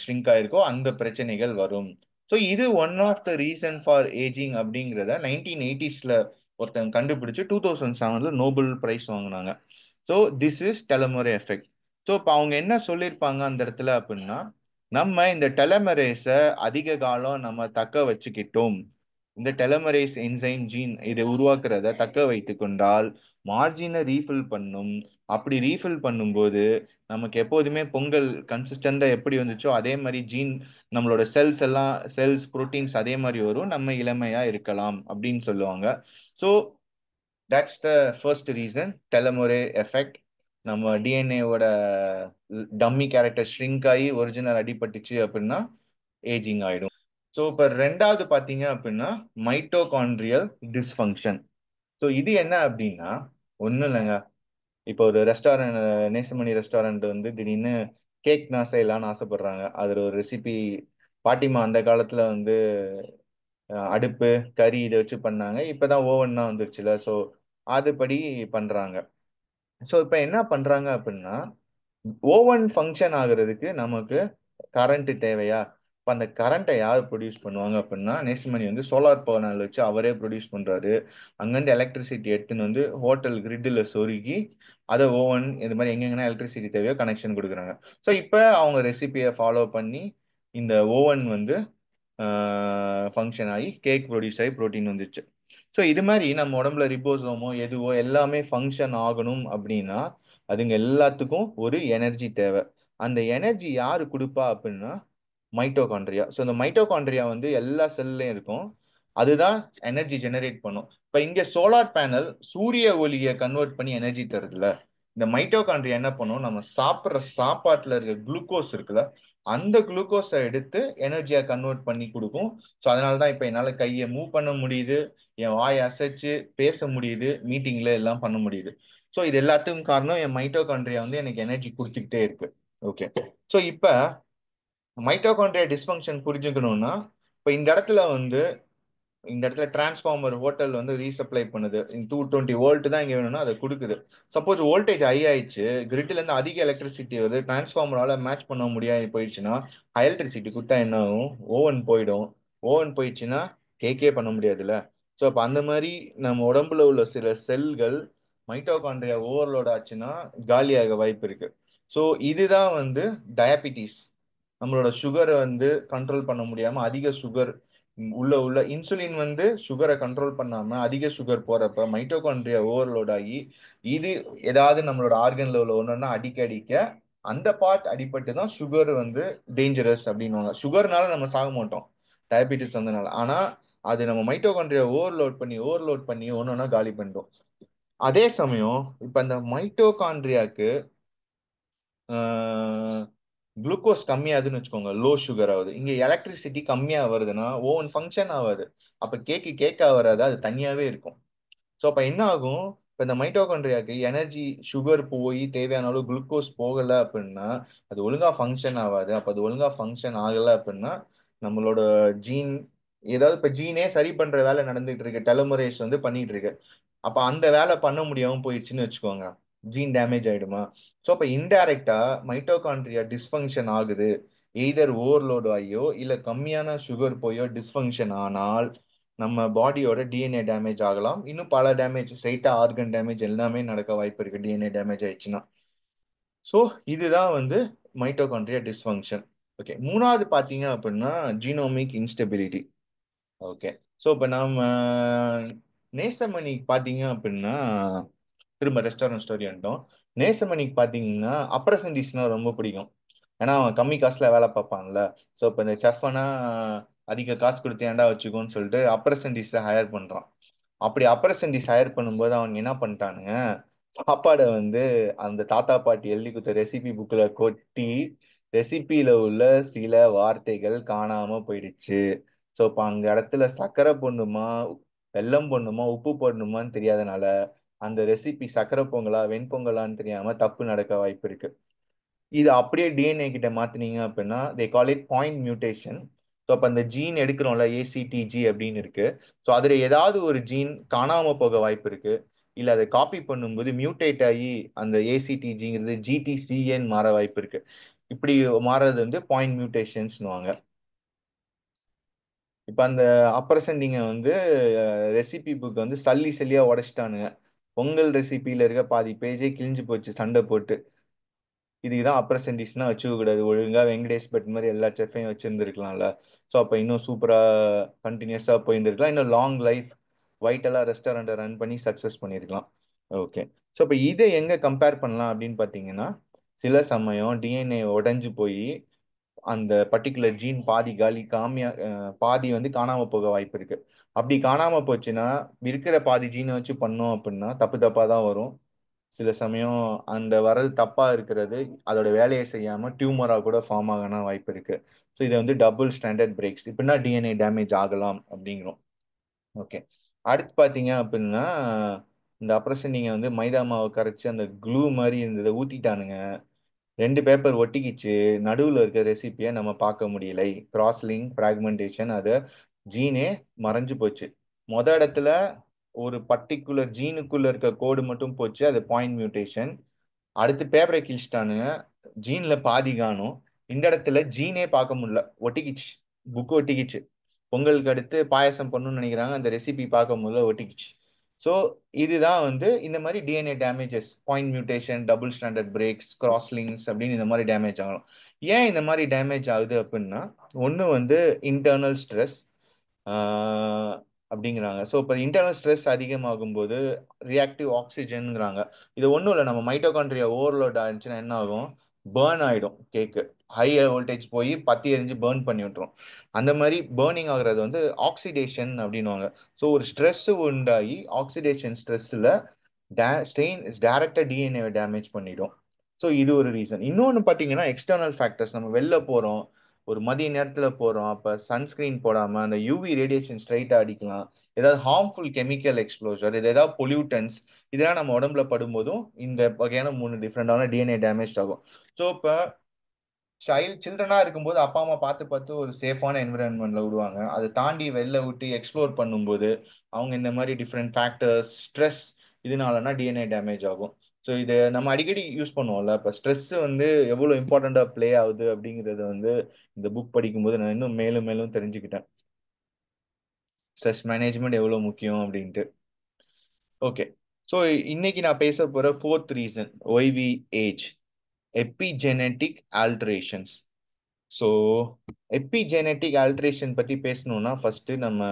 ஷ்ரிங்க் ஆயிருக்கோ அந்த பிரச்சனைகள் வரும். ஸோ இது one of the reason for ageing அப்படிங்கிறத 1980s ஒருத்தங்க கண்டுபிடிச்சு 2007 நோபல் பிரைஸ் வாங்கினாங்க. So this is telomere effect. So இப்போ அவங்க என்ன சொல்லியிருப்பாங்க அந்த இடத்துல அப்படின்னா நம்ம இந்த டெலமரேஸை அதிக காலம் நம்ம தக்க வச்சுக்கிட்டோம். இந்த டெலமரேஸ் என்சைம் ஜீன் இதை உருவாக்குறத தக்க வைத்து கொண்டால் மார்ஜினை ரீஃபில் பண்ணும். அப்படி ரீஃபில் பண்ணும்போது நமக்கு எப்போதுமே பொங்கல் கன்சிஸ்டண்டா எப்படி வந்துச்சோ அதே மாதிரி ஜீன் நம்மளோட செல்ஸ் எல்லாம் செல்ஸ் புரோட்டீன்ஸ் அதே மாதிரி வரும், நம்ம இளமையா இருக்கலாம் அப்படின்னு சொல்லுவாங்க. So that's the first reason telomere effect. நம்ம டிஎன்ஏவோட டம்மி கேரக்டர் ஷ்ரிங்க் ஆகி ஒரிஜினல் அடிபட்டுச்சு அப்படின்னா ஏஜிங் ஆயிடும். ஸோ இப்போ ரெண்டாவது பார்த்தீங்க அப்படின்னா மைட்டோகாண்ட்ரியல் டிஸ்ஃபங்க்ஷன். ஸோ இது என்ன அப்படின்னா ஒன்றும் இல்லைங்க. இப்போ ஒரு ரெஸ்டாரண்ட், நேசமணி ரெஸ்டாரண்ட் வந்து திடீர்னு கேக் நான் செய்யலாம்னு ஆசைப்படுறாங்க. அதில் ஒரு ரெசிபி பாட்டிமா அந்த காலத்துல வந்து அடுப்பு கறி இதை வச்சு பண்ணாங்க. இப்பதான் ஓவன் தான் வந்துருச்சுல. ஸோ அதுபடி பண்றாங்க. ஸோ இப்போ என்ன பண்றாங்க அப்படின்னா ஓவன் ஃபங்க்ஷன் ஆகுறதுக்கு நமக்கு கரண்ட் தேவையா? இப்போ அந்த கரண்ட்டை யார் ப்ரொடியூஸ் பண்ணுவாங்க அப்படின்னா நேசமணி வந்து சோலார் பேனல் வச்சு அவரே ப்ரொடியூஸ் பண்றாரு. அங்கேருந்து எலக்ட்ரிசிட்டி எடுத்துன்னு வந்து ஹோட்டல் கிரிட்டில் சொருகி அதை ஓவன் இந்த மாதிரி எங்கெங்கன்னா எலக்ட்ரிசிட்டி தேவையோ கனெக்ஷன் கொடுக்குறாங்க. ஸோ இப்போ அவங்க ரெசிபியை ஃபாலோ பண்ணி இந்த ஓவன் வந்து ஃபங்க்ஷன் ஆகி கேக் ப்ரொடியூஸ் ஆகி ப்ரோட்டீன் வந்துச்சு. ஸோ இது மாதிரி நம்ம உடம்புல ரிபோசோமோ எதுவோ எல்லாமே ஃபங்க்ஷன் ஆகணும் அப்படின்னா அதுங்க எல்லாத்துக்கும் ஒரு எனர்ஜி தேவை. அந்த எனர்ஜி யாரு கொடுப்பா அப்படின்னா மைட்டோகாண்ட்ரியா. ஸோ இந்த மைட்டோகாண்ட்ரியா வந்து எல்லா செல்லையும் இருக்கும். அதுதான் எனர்ஜி ஜெனரேட் பண்ணும். இப்ப இங்க சோலார் பேனல் சூரிய ஒளியை கன்வெர்ட் பண்ணி எனர்ஜி தருதுல. இந்த மைட்டோகாண்ட்ரியா என்ன பண்ணும், நம்ம சாப்பிட்ற சாப்பாட்டுல இருக்க குளுக்கோஸ் இருக்குல்ல அந்த குளுக்கோஸை எடுத்து எனர்ஜியா கன்வெர்ட் பண்ணி கொடுக்கும். ஸோ அதனாலதான் இப்ப என்னால கையை மூவ் பண்ண முடியுது, என் வாயை அசைச்சு பேச முடியுது, மீட்டிங்ல எல்லாம் பண்ண முடியுது. ஸோ இது எல்லாத்துக்கும் காரணம் என் மைட்டோகாண்ட்ரியா வந்து எனக்கு எனர்ஜி கொடுத்துக்கிட்டே இருக்கு. ஓகே. ஸோ இப்ப மைட்டோகாண்ட்ரியா டிஸ்ஃபங்க்ஷன் புரிஞ்சுக்கணும்னா இப்ப இந்த இடத்துல டிரான்ஸ்ஃபார்மர் ஹோட்டல் வந்து ரீசப்ளை பண்ணுது. 220 வோல்ட் தான் இங்க வேணும்னா அதை கொடுக்குது. சப்போஸ் வோல்டேஜ் ஹை ஆயிடுச்சு, கிரிட்ல இருந்து அதிக எலக்ட்ரிசிட்டி வருது, டிரான்ஸ்ஃபார்மரால மேட்ச் பண்ண முடியாது போயிடுச்சுன்னா ஹை எலக்ட்ரிசிட்டி கொடுத்தா என்ன ஆகும்? ஓவன் போயிடும். ஓவன் போயிடுச்சுன்னா கேக்கே பண்ண முடியாதுல்ல. ஸோ அப்ப அந்த மாதிரி நம்ம உடம்புல உள்ள சில செல்கள் மைட்டோகாண்ட்ரியா ஓவர்லோட் ஆச்சுன்னா காலியாக வாய்ப்பு இருக்கு. ஸோ இதுதான் வந்து டயபிட்டிஸ். நம்மளோட சுகரை வந்து கண்ட்ரோல் பண்ண முடியாம அதிக சுகர் உள்ள உள்ள இன்சுலின் வந்து சுகரை கண்ட்ரோல் பண்ணாம அதிக சுகர் போறப்ப மைட்டோகாண்ட்ரியா ஓவர்லோட் ஆகி இது ஏதாவது நம்மளோட ஆர்கன்ல உள்ள ஒன்னொன்னா அடிக்க அடிக்க அந்த பார்ட் அடிபட்டு தான் சுகர் வந்து டேஞ்சரஸ் அப்படின்னுவாங்க. சுகர்னால நம்ம சாக மாட்டோம், டயபிட்டிஸ் வந்தனால. ஆனா அது நம்ம மைட்டோகாண்ட்ரியா ஓவர்லோட் பண்ணி ஒன்னொன்னா காலி பண்ணிடும். அதே சமயம் இப்ப அந்த மைட்டோகாண்ட்ரியாக்கு குளுக்கோஸ் கம்மியாதுன்னு வச்சுக்கோங்க, லோ சுகர் ஆகுது. இங்க எலக்ட்ரிசிட்டி கம்மியா வருதுன்னா ஓவன் ஃபங்க்ஷன் ஆகாது. அப்ப கேக்கா வராது, அது தனியாவே இருக்கும். ஸோ அப்ப என்ன ஆகும், இப்ப இந்த மைட்டோகாண்ட்ரியாக்கு எனர்ஜி சுகர் போய் தேவையான அளவு குளுக்கோஸ் போகல அப்படின்னா அது ஒழுங்கா ஃபங்க்ஷன் ஆகாது. அப்ப அது ஒழுங்கா ஃபங்க்ஷன் ஆகல அப்படின்னா நம்மளோட ஜீன், ஏதாவது இப்ப ஜீனே சரி பண்ற வேலை நடந்துட்டு இருக்கு, டெலோமரேஸ் வந்து பண்ணிட்டு இருக்கு. அப்ப அந்த வேலை பண்ண முடியாம போயிடுச்சுன்னு வச்சுக்கோங்க, ஜீன் டேமேஜ் ஆயிடுமா. ஸோ அப்ப இன்டைரக்டா மைட்டோகாண்ட்ரியா டிஸ்ஃபங்க்ஷன் ஆகுது, எய்தர் ஓவர்லோட் ஆகியோ இல்ல கம்மியான சுகர் போயோ டிஸ்ஃபங்க்ஷன் ஆனால் நம்ம பாடியோட டிஎன்ஏ டேமேஜ் ஆகலாம். இன்னும் பல டேமேஜ், ஸ்ட்ரைட்டா ஆர்கன் டேமேஜ் எல்லாமே நடக்க வாய்ப்பு இருக்கு டிஎன்ஏ டேமேஜ் ஆயிடுச்சுன்னா. ஸோ இதுதான் வந்து மைட்டோகாண்ட்ரியா டிஸ்ஃபங்க்ஷன். ஓகே, மூணாவது பாத்தீங்க அப்படின்னா ஜீனோமிக் இன்ஸ்டெபிலிட்டி. ஓகே, ஸோ இப்போ நம்ம நேசமணிக்கு பார்த்தீங்க அப்படின்னா, திரும்ப ரெஸ்டாரண்ட் ஸ்டோரி வந்துட்டோம். நேசமணிக்கு பார்த்தீங்கன்னா அப்ரசன்டிஸ்னா ரொம்ப பிடிக்கும். ஏன்னா அவன் கம்மி காசுல வேலை பார்ப்பான்ல. ஸோ இப்போ இந்த செஃப்னா அதிக காசு கொடுத்து ஏன்டா வச்சுக்கோன்னு சொல்லிட்டு அப்ரசன்டிஸை ஹையர் பண்றான். அப்படி அப்ரசன்டிஸ் ஹையர் பண்ணும்போது அவன் என்ன பண்ணிட்டானுங்க, சாப்பாடை வந்து அந்த தாத்தா பாட்டி எழுதி கொடுத்த ரெசிபி புக்ல கொட்டி ரெசிபியில உள்ள சில வார்த்தைகள் காணாம போயிடுச்சு. ஸோ இப்போ அங்க இடத்துல சர்க்கரை போடணுமா வெல்லம் போடணுமா உப்பு போடணுமான்னு தெரியாதனால அந்த ரெசிபி சர்க்கரை பொங்கலா வெண்பொங்கலான்னு தெரியாம தப்பு நடக்க வாய்ப்பு இருக்கு. இது அப்படியே டிஎன்ஏ கிட்ட மாத்தினீங்க அப்படின்னா they call it point mutation. So அப்போ அந்த ஜீன் எடுக்கிறோம்ல, ஏசிடிஜி அப்படின்னு இருக்கு. ஸோ அதுல ஏதாவது ஒரு ஜீன் காணாம போக வாய்ப்பு இருக்கு. இல்ல அதை காப்பி பண்ணும்போது மியூட்டேட் ஆகி அந்த ஏசிடிஜிங்கிறது ஜிடிசிஏன்னு மாற வாய்ப்பு இருக்கு. இப்படி மாறது வந்து பாயிண்ட் மியூட்டேஷன்ஸ்னுவாங்க. இப்ப அந்த அப்ரசன்டிங்க வந்து ரெசிபி புக் வந்து சல்லி சல்லியா உடைச்சிட்டானுங்க. பொங்கல் ரெசிபியில இருக்க பாதி பேஜே கிழிஞ்சு போச்சு சண்டை போட்டு. இதுக்குதான் அப்ரசன்டிஸ்னா வச்சுக்க கூடாது, ஒழுங்கா வெங்கடேஷ் பட் மாதிரி எல்லா செஃப்பையும் வச்சிருந்துருக்கலாம்ல. ஸோ அப்போ இன்னும் சூப்பரா கண்டினியூஸா போயிருந்திருக்கலாம், இன்னும் லாங் லைஃப் வைட்டலா ரெஸ்டாரண்ட்டை ரன் பண்ணி சக்சஸ் பண்ணியிருக்கலாம். ஓகே, ஸோ இப்போ இதை எங்க கம்பேர் பண்ணலாம் அப்படின்னு பார்த்தீங்கன்னா, சில சமயம் டிஎன்ஏ உடைஞ்சு போய் அந்த பர்டிகுலர் ஜீன் பாதி காலி காமியா பாதி வந்து காணாம போக வாய்ப்பு இருக்கு. அப்படி காணாம போச்சுன்னா இருக்கிற பாதி ஜீனை வச்சு பண்ணோம் அப்படின்னா தப்பு தப்பா தான் வரும். சில சமயம் அந்த வர்றது தப்பா இருக்கிறது அதோட வேலையை செய்யாம டியூமரா கூட ஃபார்ம் ஆகணும் வாய்ப்பு இருக்கு. ஸோ இதை வந்து டபுள் ஸ்டாண்டர்ட் பிரேக்ஸ், இப்படின்னா டிஎன்ஏ டேமேஜ் ஆகலாம் அப்படிங்கிறோம். ஓகே, அடுத்து பாத்தீங்க அப்படின்னா இந்த அப்புறம் நீங்க வந்து மைதா மாவை கரைச்சு அந்த க்ளூ மாதிரி இருந்ததை ஊத்திட்டானுங்க, ரெண்டு பேப்பர் ஒட்டிக்கிச்சு, நடுவுல இருக்க ரெசிபியை நம்ம பார்க்க முடியலை, கிராஸ் லிங்க் பிராக்மெண்டேஷன், அது ஜீனே மறைஞ்சு போச்சு. இடத்துல ஒரு பர்டிகுலர் ஜீனுக்குள்ள இருக்க கோடு மட்டும் போச்சு, அது பாயிண்ட் மியூட்டேஷன். அடுத்து பேப்பரை கிழிச்சிட்டானுங்க, ஜீன்ல பாதி காணும். இந்த இடத்துல ஜீனே பார்க்க முடியல, ஒட்டிக்கிச்சு, புக் ஒட்டிக்கிச்சு. பொங்கலுக்கு அடுத்து பாயசம் பண்ணணும்னு நினைக்கிறாங்க, அந்த ரெசிபி பார்க்க முடியல, ஒட்டிக்கிச்சு. ஸோ இதுதான் வந்து இந்த மாதிரி DNA damages, point mutation, double standard breaks, crosslinks அப்படின்னு இந்த மாதிரி டேமேஜ் ஆகலாம். ஏன் இந்த மாதிரி டேமேஜ் ஆகுது அப்படின்னா, ஒன்று வந்து இன்டர்னல் ஸ்ட்ரெஸ் அப்படிங்கிறாங்க. ஸோ இப்போ இன்டர்னல் ஸ்ட்ரெஸ் அதிகமாகும் போது ரியாக்டிவ் ஆக்சிஜன்ங்கிறாங்க. இது ஒன்றும் இல்லை, நம்ம மைட்டோகாண்ட்ரியா ஓவர்லோட் ஆயிடுச்சுன்னா என்ன ஆகும், பேர்ன் ஆயிடும் கேக்கு. ஹை வோல்டேஜ் போய் பத்தி எரிஞ்சு பேர்ன் பண்ணி விட்டுரும். அந்த மாதிரி பேர்னிங் ஆகுறது வந்து ஆக்சிடேஷன் அப்படின்னுவாங்க. ஸோ ஒரு ஸ்ட்ரெஸ் உண்டாகி ஆக்சிடேஷன் ஸ்ட்ரெஸ்ல ஸ்ட்ரெயின் டைரக்டா டிஎன்ஏ டேமேஜ் பண்ணிடும். ஸோ இது ஒரு ரீசன். இன்னொன்று பார்த்தீங்கன்னா எக்ஸ்டர்னல் ஃபேக்டர்ஸ், நம்ம வெளில போறோம், ஒரு மதிய நேரத்துல போறோம், அப்ப சன்ஸ்கிரீன் போடாம அந்த யூவி ரேடியேஷன் ஸ்ட்ரைட்டா அடிக்கலாம், ஏதாவது ஹார்ம்ஃபுல் கெமிக்கல் எக்ஸ்ப்ளோசர், இது ஏதாவது பொல்யூட்டன்ஸ், இதெல்லாம் நம்ம உடம்புல படும்போதும் இந்த வகையான மூணு டிஃப்ரெண்டான டிஎன்ஏ டேமேஜ் ஆகும். ஸோ இப்போ சில்ட்ரனா இருக்கும்போது அப்பா அம்மா பார்த்து பார்த்து ஒரு சேஃபான என்விரான்மெண்ட்ல விடுவாங்க. அதை தாண்டி வெளில விட்டு எக்ஸ்ப்ளோர் பண்ணும்போது அவங்க இந்த மாதிரி டிஃப்ரெண்ட் ஃபேக்டர்ஸ், ஸ்ட்ரெஸ், இதனாலனா டிஎன்ஏ டேமேஜ் ஆகும். ஸோ இதை நம்ம அடிக்கடி யூஸ் பண்ணுவோம்ல, இப்போ ஸ்ட்ரெஸ் வந்து எவ்வளோ இம்பார்ட்டண்டா ப்ளே ஆகுது அப்படிங்கறது வந்து இந்த புக் படிக்கும்போது நான் இன்னும் மேலும் மேலும் தெரிஞ்சுக்கிட்டேன், ஸ்ட்ரெஸ் மேனேஜ்மெண்ட் எவ்வளவு முக்கியம் அப்படின்ட்டு. ஓகே, ஸோ இன்னைக்கு நான் பேச போற fourth reason why we age, epigenetic alterations. So epigenetic alteration பத்தி பேசணும்னா ஃபர்ஸ்ட் நம்ம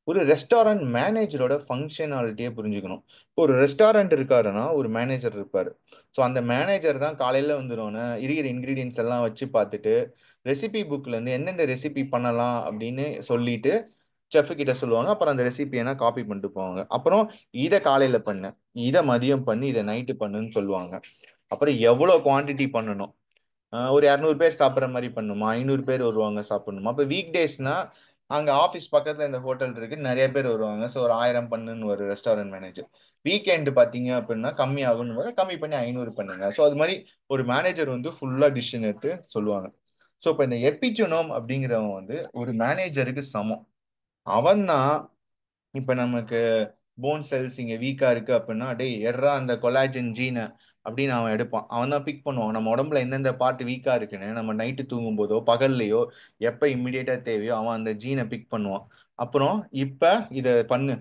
ஒரு ரெஸ்டாரண்ட் மேனேஜரோட ஃபங்க்ஷனாலிட்டியை புரிஞ்சுக்கணும். இப்போ ஒரு ரெஸ்டாரண்ட் இருக்காருன்னா ஒரு மேனேஜர் இருப்பாரு. ஸோ அந்த மேனேஜர் தான் காலையில வந்துடும்னு இருக்கிற இன்கிரீடியன்ஸ் எல்லாம் வச்சு பார்த்துட்டு ரெசிபி புக்ல இருந்து எந்தெந்த ரெசிபி பண்ணலாம் அப்படின்னு சொல்லிட்டு செஃப் கிட்ட சொல்லுவாங்க. அப்புறம் அந்த ரெசிபி என்ன காப்பி பண்ணிட்டு போவாங்க. அப்புறம் இதை காலையில பண்ணு, இதை மதியம் பண்ணு, இதை நைட்டு பண்ணுன்னு சொல்லுவாங்க. அப்புறம் எவ்வளவு குவாண்டிட்டி பண்ணணும், ஒரு 200 பேர் சாப்பிட்ற மாதிரி பண்ணுமா, 500 பேர் வருவாங்க சாப்பிடணுமா. அப்போ வீக் டேஸ்னா அங்க ஆஃபீஸ் பக்கத்துல இந்த ஹோட்டல் இருக்கு, நிறைய பேர் வருவாங்க. ஸோ ஒரு 1000 பண்ணுன்னு ஒரு ரெஸ்டாரண்ட் மேனேஜர். வீக்கெண்ட் பாத்தீங்க அப்படின்னா கம்மி ஆகும்னு போது கம்மி பண்ணி 500 பண்ணுங்க. ஸோ அது மாதிரி ஒரு மேனேஜர் வந்து ஃபுல்லா டிசிஷன் எடுத்து சொல்லுவாங்க. ஸோ இப்போ இந்த எபிஜெனோம் அப்படிங்கிறவன் வந்து ஒரு மேனேஜருக்கு சமம். அவன் தான் இப்ப நமக்கு போன் செல்ஸ் இங்க வீக்கா இருக்கு அப்படின்னா, டேய் எட்ரா அந்த கொலாஜன் ஜீனை அப்படின்னு அவன் எடுப்பான். அவன் தான் பிக் பண்ணுவான் நம்ம உடம்புல எந்தெந்த பார்ட் வீக்கா இருக்குன்னு. நம்ம நைட்டு தூங்கும் போதோ பகல்லையோ எப்ப இம்மிடியேட்டா தேவையோ அவன் அந்த ஜீனை பிக் பண்ணுவான். அப்புறம் இப்ப இத பண்ணு,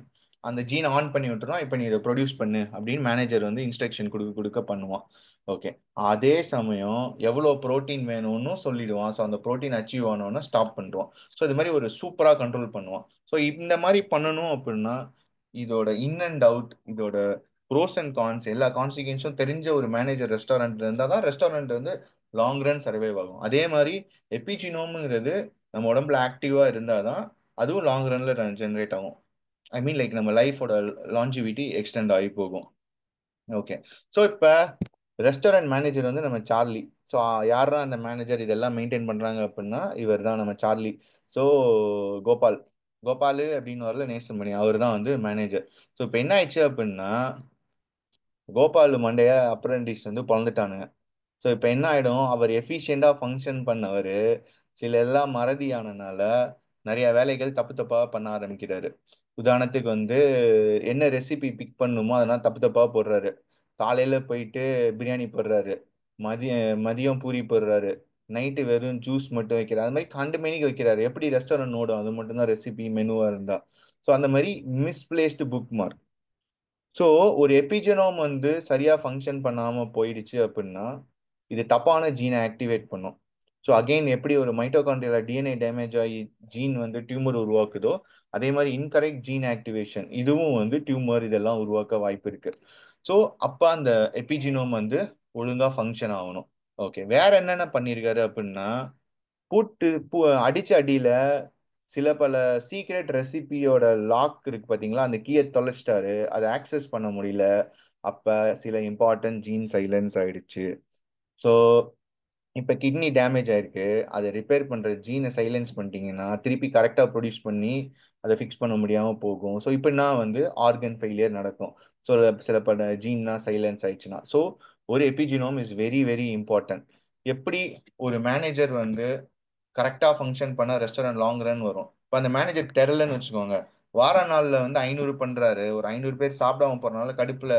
அந்த ஜீனை ஆன் பண்ணி விட்டுறோம், இப்ப நீ இதை ப்ரொடியூஸ் பண்ணு அப்படின்னு மேனேஜர் வந்து இன்ஸ்ட்ரக்ஷன் கொடுக்க கொடுக்க பண்ணுவான். ஓகே. அதே சமயம் எவ்வளவு புரோட்டீன் வேணும்னு சொல்லிடுவான். ஸோ அந்த புரோட்டீன் அச்சீவ் ஆனோன்னு ஸ்டாப் பண்ணுவான். ஸோ இது மாதிரி ஒரு சூப்பரா கண்ட்ரோல் பண்ணுவான். ஸோ இந்த மாதிரி பண்ணணும் அப்படின்னா இதோட இன் அண்ட் அவுட், இதோட ப்ரோஸ் அண்ட் கான்ஸ், எல்லா கான்சிக்வன்ஸும் தெரிஞ்ச ஒரு மேனேஜர் ரெஸ்டாரண்ட் இருந்தால் தான் ரெஸ்டாரண்ட் வந்து லாங் ரன் சர்வைவ் ஆகும். அதே மாதிரி எபிஜினோம்ங்கிறது நம்ம உடம்புல ஆக்டிவா இருந்தால் தான் அதுவும் லாங் ரன்ல ஜென்ரேட் ஆகும். ஐ மீன் லைக் நம்ம லைஃபோட லாஞ்சிவிட்டி எக்ஸ்டெண்ட் ஆகி போகும். ஓகே. ஸோ இப்போ ரெஸ்டாரண்ட் மேனேஜர் வந்து நம்ம சார்லி. ஸோ யாரா அந்த மேனேஜர் இதெல்லாம் மெயின்டைன் பண்றாங்க அப்படின்னா இவர் தான் நம்ம சார்லி. ஸோ கோபால், கோபாலு அப்படின்னு வரல நேசமணி, அவர் தான் வந்து மேனேஜர். ஸோ இப்போ என்ன ஆயிடுச்சு அப்படின்னா கோபால் மண்டைய அப்ரண்டிஸ் வந்து பிறந்துட்டானுங்க. ஸோ இப்போ என்ன ஆயிடும், அவர் எஃபிஷியண்டா ஃபங்க்ஷன் பண்ணவர் சில எல்லாம் மறதியானனால நிறைய வேலைகள் தப்பு தப்பா பண்ண ஆரம்பிக்கிறாரு. உதாரணத்துக்கு வந்து என்ன ரெசிபி பிக் பண்ணுமோ அதெல்லாம் தப்பு தப்பா போடுறாரு. காலையில போயிட்டு பிரியாணி போடுறாரு, மதிய மதியம் பூரி போடுறாரு, நைட்டு வெறும் ஜூஸ் மட்டும் வைக்கிறாரு. அது மாதிரி கண்டு மேனிக்கு வைக்கிறாரு. எப்படி ரெஸ்டாரண்ட் ஓடும், அது மட்டும் தான் ரெசிபி மெனுவா இருந்தா. ஸோ அந்த மாதிரி மிஸ்பிளேஸ்டு புக் மார்க். ஸோ ஒரு எபிஜெனோம் வந்து சரியா ஃபங்க்ஷன் பண்ணாம போயிடுச்சு அப்படின்னா இது தப்பான ஜீனை ஆக்டிவேட் பண்ணும். ஸோ அகைன் எப்படி ஒரு மைட்டோகாண்ட்ரியால டிஎன்ஏ டேமேஜ் ஆகி ஜீன் வந்து டியூமர் உருவாக்குதோ அதே மாதிரி இன்கரெக்ட் ஜீன் ஆக்டிவேஷன் இதுவும் வந்து டியூமர் இதெல்லாம் உருவாக்க வாய்ப்பு இருக்கு. ஸோ அப்ப அந்த எபிஜினோம் வந்து ஒழுங்கா ஃபங்க்ஷன் ஆகணும். ஓகே. வேற என்னென்ன பண்ணியிருக்காரு அப்படின்னா பூட்டு அடிச்ச அடியில சில பல சீக்ரெட் ரெசிபியோட லாக் இருக்கு பாத்தீங்களா, அந்த கீயை தொலைச்சிட்டாரு, அதை ஆக்சஸ் பண்ண முடியல. அப்ப சில இம்பார்ட்டன்ட் ஜீன் சைலன்ஸ் ஆயிடுச்சு. ஸோ இப்ப கிட்னி டேமேஜ் ஆயிருக்கு, அதை ரிப்பேர் பண்ற ஜீனை சைலன்ஸ் பண்ணிட்டீங்கன்னா திருப்பி கரெக்டா ப்ரொடியூஸ் பண்ணி அதை ஃபிக்ஸ் பண்ண முடியாம போகும். ஸோ இப்படின்னா வந்து ஆர்கன் ஃபெயிலியர் நடக்கும். ஸோ சில பல ஜீன்னா சைலன்ஸ் ஆயிடுச்சுன்னா. ஸோ ஒரு எபிஜினோம் இஸ் வெரி வெரி இம்பார்ட்டன்ட். எப்படி ஒரு மேனேஜர் வந்து கரெக்டா ஃபங்க்ஷன் பண்ண ரெஸ்டாரண்ட் லாங் ரன் வரும். இப்போ அந்த மேனேஜர் தெரிலன்னு வச்சுக்கோங்க, வார நாள்ல வந்து 500 பண்றாரு, ஒரு 500 பேர் சாப்பிடாம போறனால கடுப்புல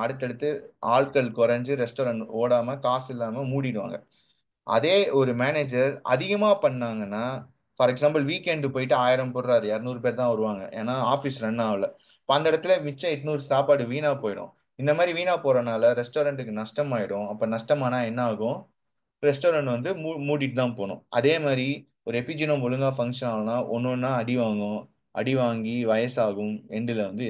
அடுத்தடுத்து ஆட்கள் குறைஞ்சு ரெஸ்டாரண்ட் ஓடாம காசு இல்லாம மூடிடுவாங்க. அதே ஒரு மேனேஜர் அதிகமா பண்ணாங்கன்னா, ஃபார் எக்ஸாம்பிள் வீக்கெண்டு போயிட்டு 1000 போடுறாரு, 200 பேர் தான் வருவாங்க, ஏன்னா ஆஃபீஸ் ரன் ஆகல. இப்போ அந்த இடத்துல மிச்சம் 800 சாப்பாடு வீணா போயிடும். இந்த மாதிரி வீணா போறனால ரெஸ்டாரண்ட்டுக்கு நஷ்டமாயிடும். அப்ப நஷ்டமானா என்ன ஆகும், ரெஸ்டாரண்ட் வந்து மூடிட்டு தான் போகணும். அதே மாதிரி ஒரு எபிஜினோம் ஒழுங்கா ஃபங்க்ஷன் ஆகணும்னா ஒன்று ஒன்றா அடி வாங்கும், அடி வாங்கி வயசாகும், எண்டில் வந்து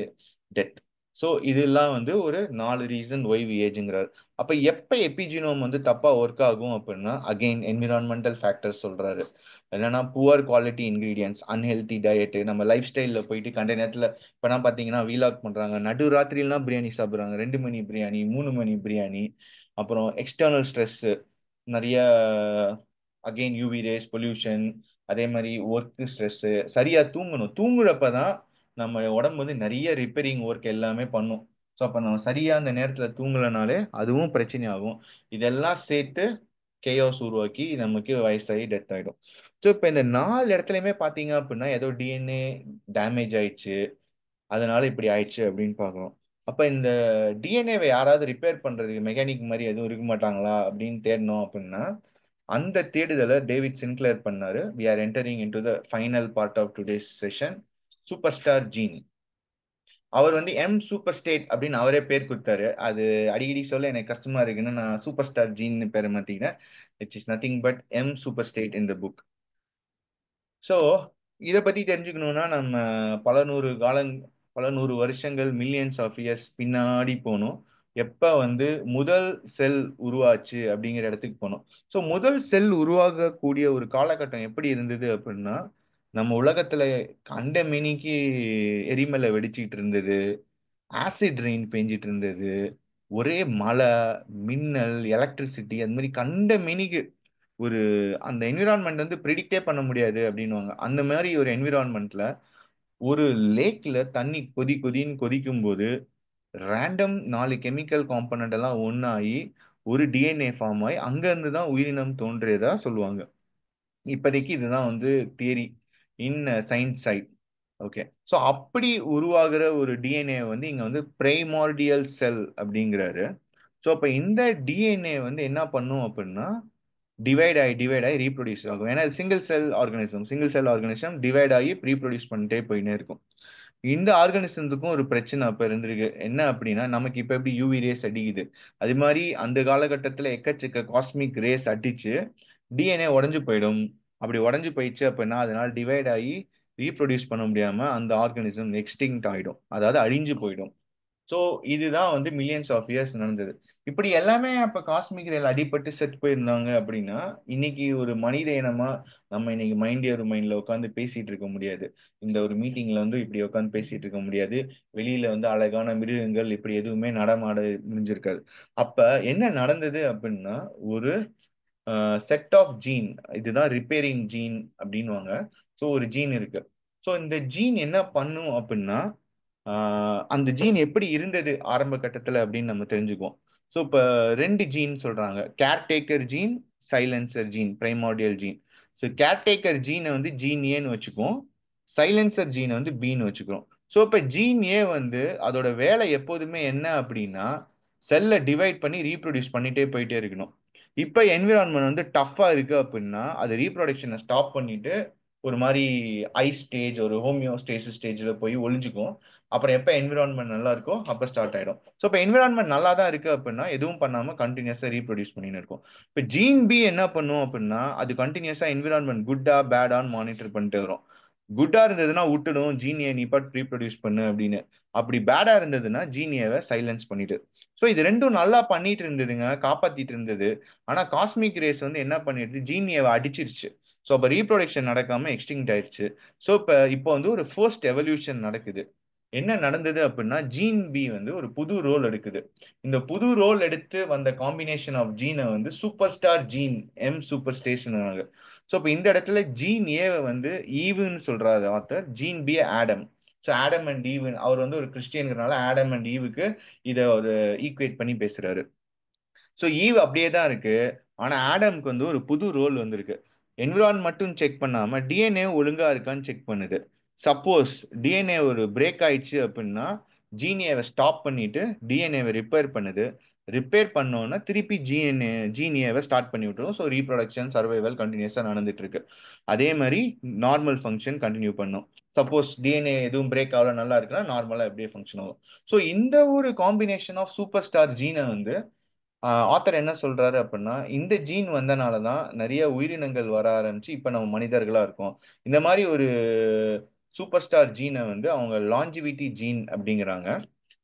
டெத். ஸோ இதெல்லாம் வந்து ஒரு 4 ரீசன் ஒய் வி ஏஜுங்கிறார். அப்ப எப்ப எபிஜினோம் வந்து தப்பா ஒர்க் ஆகும் அப்படின்னா அகைன் என்விரான்மெண்டல் ஃபேக்டர்ஸ் சொல்றாரு. என்னன்னா poor quality ingredients, unhealthy diet, நம்ம லைஃப் ஸ்டைல்ல போயிட்டு கண்ட நேரத்துல இப்பெல்லாம் பாத்தீங்கன்னா வீலாக் பண்றாங்க, நடு ராத்திரிலாம் பிரியாணி சாப்பிடுறாங்க, 2 மணி பிரியாணி, 3 மணி பிரியாணி. அப்புறம் எக்ஸ்டர்னல் ஸ்ட்ரெஸ் நிறைய, அகைன் யூவி ரேஸ் பொல்யூஷன், அதே மாதிரி ஒர்க் ஸ்ட்ரெஸ். சரியா தூங்கணும், தூங்குறப்பதான் நம்ம உடம்பு வந்து நிறைய ரிப்பேரிங் ஒர்க் எல்லாமே பண்ணும். ஸோ அப்ப நம்ம சரியா அந்த நேரத்துல தூங்கலனாலே அதுவும் பிரச்சனை ஆகும். இதெல்லாம் சேர்த்து கேயாஸ் உருவாக்கி நமக்கு வயசாகி டெத் ஆயிடும். ஸோ இப்போ இந்த 4 இடத்துலயுமே பாத்தீங்க அப்படின்னா ஏதோ டிஎன்ஏ டேமேஜ் ஆயிடுச்சு, அதனால இப்படி ஆயிடுச்சு அப்படின்னு பார்க்கணும். அப்ப இந்த டிஎன்ஏவை யாராவது ரிப்பேர் பண்றதுக்கு மெக்கானிக் மாதிரி எதுவும் இருக்க மாட்டாங்களா அப்படின்னு தேடணும் அப்படின்னா அந்த தேடுதலை டேவிட் சின்க்ளேர் பண்ணாரு. We are entering in to the final part of today's session, super star gene. அவர் வந்து எம் சூப்பர் ஸ்டேட் அப்படின்னு அவரே பேர் கொடுத்தாரு. அது அடிக்கடி சொல்ல எனக்கு கஷ்டமா இருக்குன்னு நான் சூப்பர் ஸ்டார் ஜீன் பேரை மாத்திக்கினேன். It is nothing but M super state in the book. So இதை பத்தி தெரிஞ்சுக்கணும்னா நம்ம பல நூறு காலங் பல நூறு வருஷங்கள், மில்லியன்ஸ் ஆஃப் இயர்ஸ் பின்னாடி போகணும். எப்ப வந்து முதல் செல் உருவாச்சு அப்படிங்கிற இடத்துக்கு போனோம். ஸோ முதல் செல் உருவாகக்கூடிய ஒரு காலகட்டம் எப்படி இருந்தது அப்படின்னா, நம்ம உலகத்துல கண்ட மேனிக்கு எரிமலை வெடிச்சிட்டு இருந்தது, ஆசிட் ரெயின் பெஞ்சிட்டு இருந்தது, ஒரே மழை, மின்னல், எலக்ட்ரிசிட்டி, அது மாதிரி கண்ட மேனிக்கு ஒரு அந்த என்விரான்மெண்ட் வந்து ப்ரிடிக்டே பண்ண முடியாது அப்படின்னுவாங்க. அந்த மாதிரி ஒரு என்விரான்மெண்ட்ல ஒரு லேக்ல தண்ணி கொதி கொதின்னு கொதிக்கும் போது ரேண்டம் 4 கெமிக்கல் காம்பனண்ட் எல்லாம் ஒன்னாகி ஒரு டிஎன்ஏ ஃபார்ம் ஆகி அங்க இருந்து தான் உயிரினம் தோன்றியதா சொல்லுவாங்க. இப்போதைக்கு இதுதான் வந்து theory in science side. Okay. So அப்படி உருவாகிற ஒரு டிஎன்ஏ வந்து இங்க வந்து பிரைமார்டியல் செல் அப்படிங்கிறாரு. ஸோ அப்ப இந்த டிஎன்ஏ வந்து என்ன பண்ணும் அப்படின்னா டிவைட் ஆகி ரீப்ரொடியூஸ் ஆகும். ஏன்னா சிங்கிள் செல் ஆர்கானிசம் டிவைட் ஆகி ரீப்ரொடியூஸ் பண்ணிட்டே போயினே இருக்கும். இந்த ஆர்கானிசத்துக்கும் ஒரு பிரச்சனை அப்ப இருந்திருக்கு. என்ன அப்படின்னா நமக்கு இப்ப எப்படி யூவி ரேஸ் அடிக்குது, அது மாதிரி அந்த காலகட்டத்துல எக்கச்சக்க காஸ்மிக் ரேஸ் அடிச்சு டிஎன்ஏ உடைஞ்சு போயிடும். அப்படி உடைஞ்சு போயிடுச்சு அப்படின்னா அதனால டிவைட் ஆகி ரீப்ரொடியூஸ் பண்ண முடியாம அந்த ஆர்கானிசம் எக்ஸ்டிங்க்ட் ஆயிடும், அதாவது அழிஞ்சு போயிடும். சோ இதுதான் வந்து மில்லியன்ஸ் ஆஃப் இயர்ஸ் நடந்தது. இப்படி எல்லாமே அப்ப காஸ்மிக் ரேல் அடிபட்டு செத்து போயிருந்தாங்க அப்படின்னா இன்னைக்கு ஒரு மனித இனமா நம்ம இன்னைக்கு மைண்ட் மைண்ட்ல உட்காந்து பேசிட்டு இருக்க முடியாது. இந்த ஒரு மீட்டிங்ல வந்து இப்படி உட்காந்து பேசிட்டு இருக்க முடியாது. வெளியில வந்து அழகான மிருகங்கள் இப்படி எதுவுமே நடமாட முடிஞ்சிருக்காது. அப்ப என்ன நடந்தது அப்படின்னா ஒரு செட் ஆஃப் ஜீன், இதுதான் ரிப்பேரிங் ஜீன் அப்படின்னுவாங்க. ஸோ ஒரு ஜீன் இருக்கு. ஸோ இந்த ஜீன் என்ன பண்ணும் அப்படின்னா அந்த ஜீன் எப்படி இருந்தது ஆரம்ப கட்டத்துல அப்படின்னு நம்ம தெரிஞ்சுக்குவோம். ஸோ இப்போ ரெண்டு ஜீன் சொல்றாங்க, caretaker gene, silencer gene, primordial gene. So caretaker ஜீனை வந்து ஜீன் ஏன்னு வச்சுக்குவோம், சைலன்சர் ஜீனை வந்து பின்னு வச்சுக்கிறோம். ஸோ இப்போ ஜீன் ஏ வந்து அதோட வேலை எப்போதுமே என்ன அப்படின்னா செல்லை டிவைட் பண்ணி ரீப்ரொடியூஸ் பண்ணிட்டே போயிட்டே இருக்கணும். இப்போ என்விரான்மெண்ட் வந்து டஃப்பா இருக்கு அப்படின்னா அது ரீப்ரொடக்ஷனை ஸ்டாப் பண்ணிட்டு ஒரு மாதிரி ஐ ஸ்டேஜ், ஒரு ஹோமியோஸ்டேசிஸ் ஸ்டேஜ்ல போய் ஒளிஞ்சுக்கும். அப்புறம் எப்போ என்விரான்மெண்ட் நல்லா இருக்கோ அப்போ ஸ்டார்ட் ஆயிடும். ஸோ இப்போ என்விரான்மெண்ட் நல்லா தான் இருக்கு அப்படின்னா எதுவும் பண்ணாம கண்டினியூஸா ரீப்ரொடியூஸ் பண்ணின்னு இருக்கும். இப்போ ஜீன் பி என்ன பண்ணும் அப்படின்னா அது கண்டினியூஸா என்விரான்மெண்ட் குட்டா பேடான்னு மானிட்டர் பண்ணிட்டு வரும். குட்டா இருந்ததுன்னா விட்டுடும் ஜீன் ஏ நீ பாட்டு ரீப்ரொடியூஸ் பண்ணு அப்படின்னு. அப்படி பேடா இருந்ததுன்னா ஜீன் ஏவை சைலன்ஸ் பண்ணிட்டு. ஸோ இது ரெண்டும் நல்லா பண்ணிட்டு இருந்ததுங்க, காப்பாத்திட்டு இருந்தது. ஆனா காஸ்மிக் ரேஸ் வந்து என்ன பண்ணிடுது, ஜீன் ஏவை அடிச்சிருச்சு. ஸோ அப்போ ரீப்ரொடக்ஷன் நடக்காம எக்ஸ்டிங்ட் ஆயிடுச்சு. ஸோ இப்போ வந்து ஒரு ஃபர்ஸ்ட் எவல்யூஷன் நடக்குது. என்ன நடந்தது அப்படின்னா ஜீன் பி வந்து ஒரு புது ரோல் எடுக்குது. இந்த புது ரோல் எடுத்து வந்த காம்பினேஷன் ஆஃப் ஜீனை வந்து super star gene M super station. So இப்போ இந்த இடத்துல ஜீன் ஏவை வந்து ஈவுன்னு சொல்றாரு author, gene B Adam. So Adam and Eve, அவர் வந்து ஒரு கிறிஸ்டியன்கிறனால ஆடம் அண்ட் ஈவுக்கு இதை ஒரு ஈக்குவேட் பண்ணி பேசுறாரு. ஸோ ஈவ் அப்படியே தான் இருக்கு. ஆனா ஆடம்க்கு வந்து ஒரு புது ரோல் வந்திருக்கு. என்விரான் மட்டும் செக் பண்ணாம டிஎன்ஏ ஒழுங்கா இருக்கான்னு செக் பண்ணுது. சப்போஸ் டிஎன்ஏ ஒரு பிரேக் ஆயிடுச்சு அப்படின்னா ஜீனிஏவை ஸ்டாப் பண்ணிட்டு டிஎன்ஏவை ரிப்பேர் பண்ணுது. ரிப்பேர் பண்ணோன்னா திருப்பி ஜீனிஏவை ஸ்டார்ட் பண்ணி விட்டுரும். ஸோ ரீப்ரொடக்ஷன் சர்வைவல் கண்டினியூஸா நடந்துட்டு இருக்கு. அதே மாதிரி நார்மல் ஃபங்க்ஷன் கண்டினியூ பண்ணும். சப்போஸ் டிஎன்ஏ எதுவும் பிரேக் ஆகல நல்லா இருக்குன்னா நார்மலா எப்படியே ஃபங்க்ஷன் ஆகும். ஸோ இந்த ஒரு காம்பினேஷன் ஆஃப் சூப்பர் ஸ்டார் ஜீனை வந்து ஆத்தர் என்ன சொல்றாரு அப்படின்னா இந்த ஜீன் வந்தனாலதான் நிறைய உயிரினங்கள் வர ஆரம்பிச்சு இப்ப நம்ம மனிதர்களா இருக்கோம். இந்த மாதிரி ஒரு சூப்பர் ஸ்டார் ஜீனை வந்து அவங்க லாஞ்சிவிட்டி ஜீன் அப்படிங்கிறாங்க.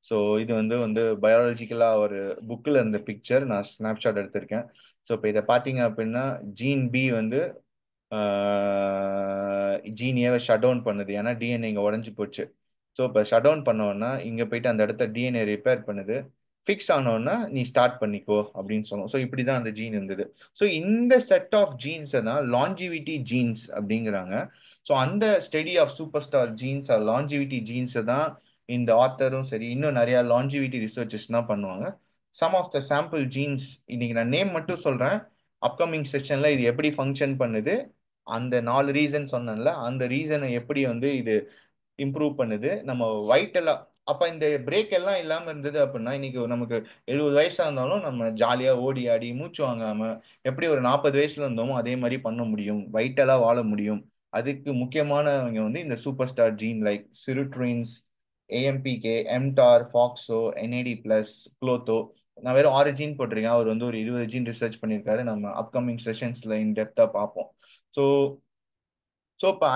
ஸோ இது வந்து வந்து பயாலஜிக்கலா ஒரு புக்கில் இருந்த பிக்சர் நான் ஸ்னாப்ஷாட் எடுத்திருக்கேன். ஸோ இப்போ இதை பார்த்தீங்க அப்படின்னா ஜீன் பி வந்து ஜீன் ஏவை ஷட் டவுன் பண்ணுது, ஏன்னா டிஎன்ஏ இங்கே உடஞ்சி போச்சு. ஸோ இப்போ ஷட் டவுன் பண்ணோன்னா இங்கே போயிட்டு அந்த இடத்த டிஎன்ஏ ரிப்பேர் பண்ணுது. ஃபிக்ஸ் ஆனோன்னா நீ ஸ்டார்ட் பண்ணிக்கோ அப்படின்னு சொன்னோம். ஸோ இப்படி தான் அந்த ஜீன் இருந்தது. ஸோ இந்த செட் ஆஃப் ஜீன்ஸை தான் லாஞ்சிவிட்டி ஜீன்ஸ் அப்படிங்கிறாங்க. ஸோ அந்த study of super star genes longevity ஜீன்ஸை தான் இந்த ஆத்தரும் சரி இன்னும் நிறைய லாஞ்சிவிட்டி ரிசர்ச்சஸ் தான் பண்ணுவாங்க. Some of the sample genes இன்னைக்கு நான் நேம் மட்டும் சொல்றேன். அப்கமிங் செஷன்ல இது எப்படி ஃபங்க்ஷன் பண்ணுது, அந்த 4 ரீசன் சொன்னேன்ல அந்த ரீசனை எப்படி வந்து இது இம்ப்ரூவ் பண்ணுது நம்ம வைட்டலா. அப்ப இந்த பிரேக் எல்லாம் இல்லாம இருந்தது அப்படின்னா இன்னைக்கு நமக்கு 70 வயசா இருந்தாலும் நம்ம ஜாலியா ஓடி ஆடி மூச்சு வாங்காம எப்படி ஒரு 40 வயசுல இருந்தோமோ அதே மாதிரி பண்ண முடியும், வைட்டலா வாழ முடியும். அதுக்கு முக்கியமானவங்க வந்து இந்த super star gene like sirtuins, AMPK, mTOR, FOXO, NAD plus, Klotho. நான் வெறும் 6 ஜீன் போட்டிருக்கேன். அவர் வந்து ஒரு 20 ஜீன் ரிசர்ச் பண்ணியிருக்காரு. நம்ம அப்கமிங் செஷன்ஸ்ல இன் டெப்தா பார்ப்போம். ஸோ ஸோ இப்போ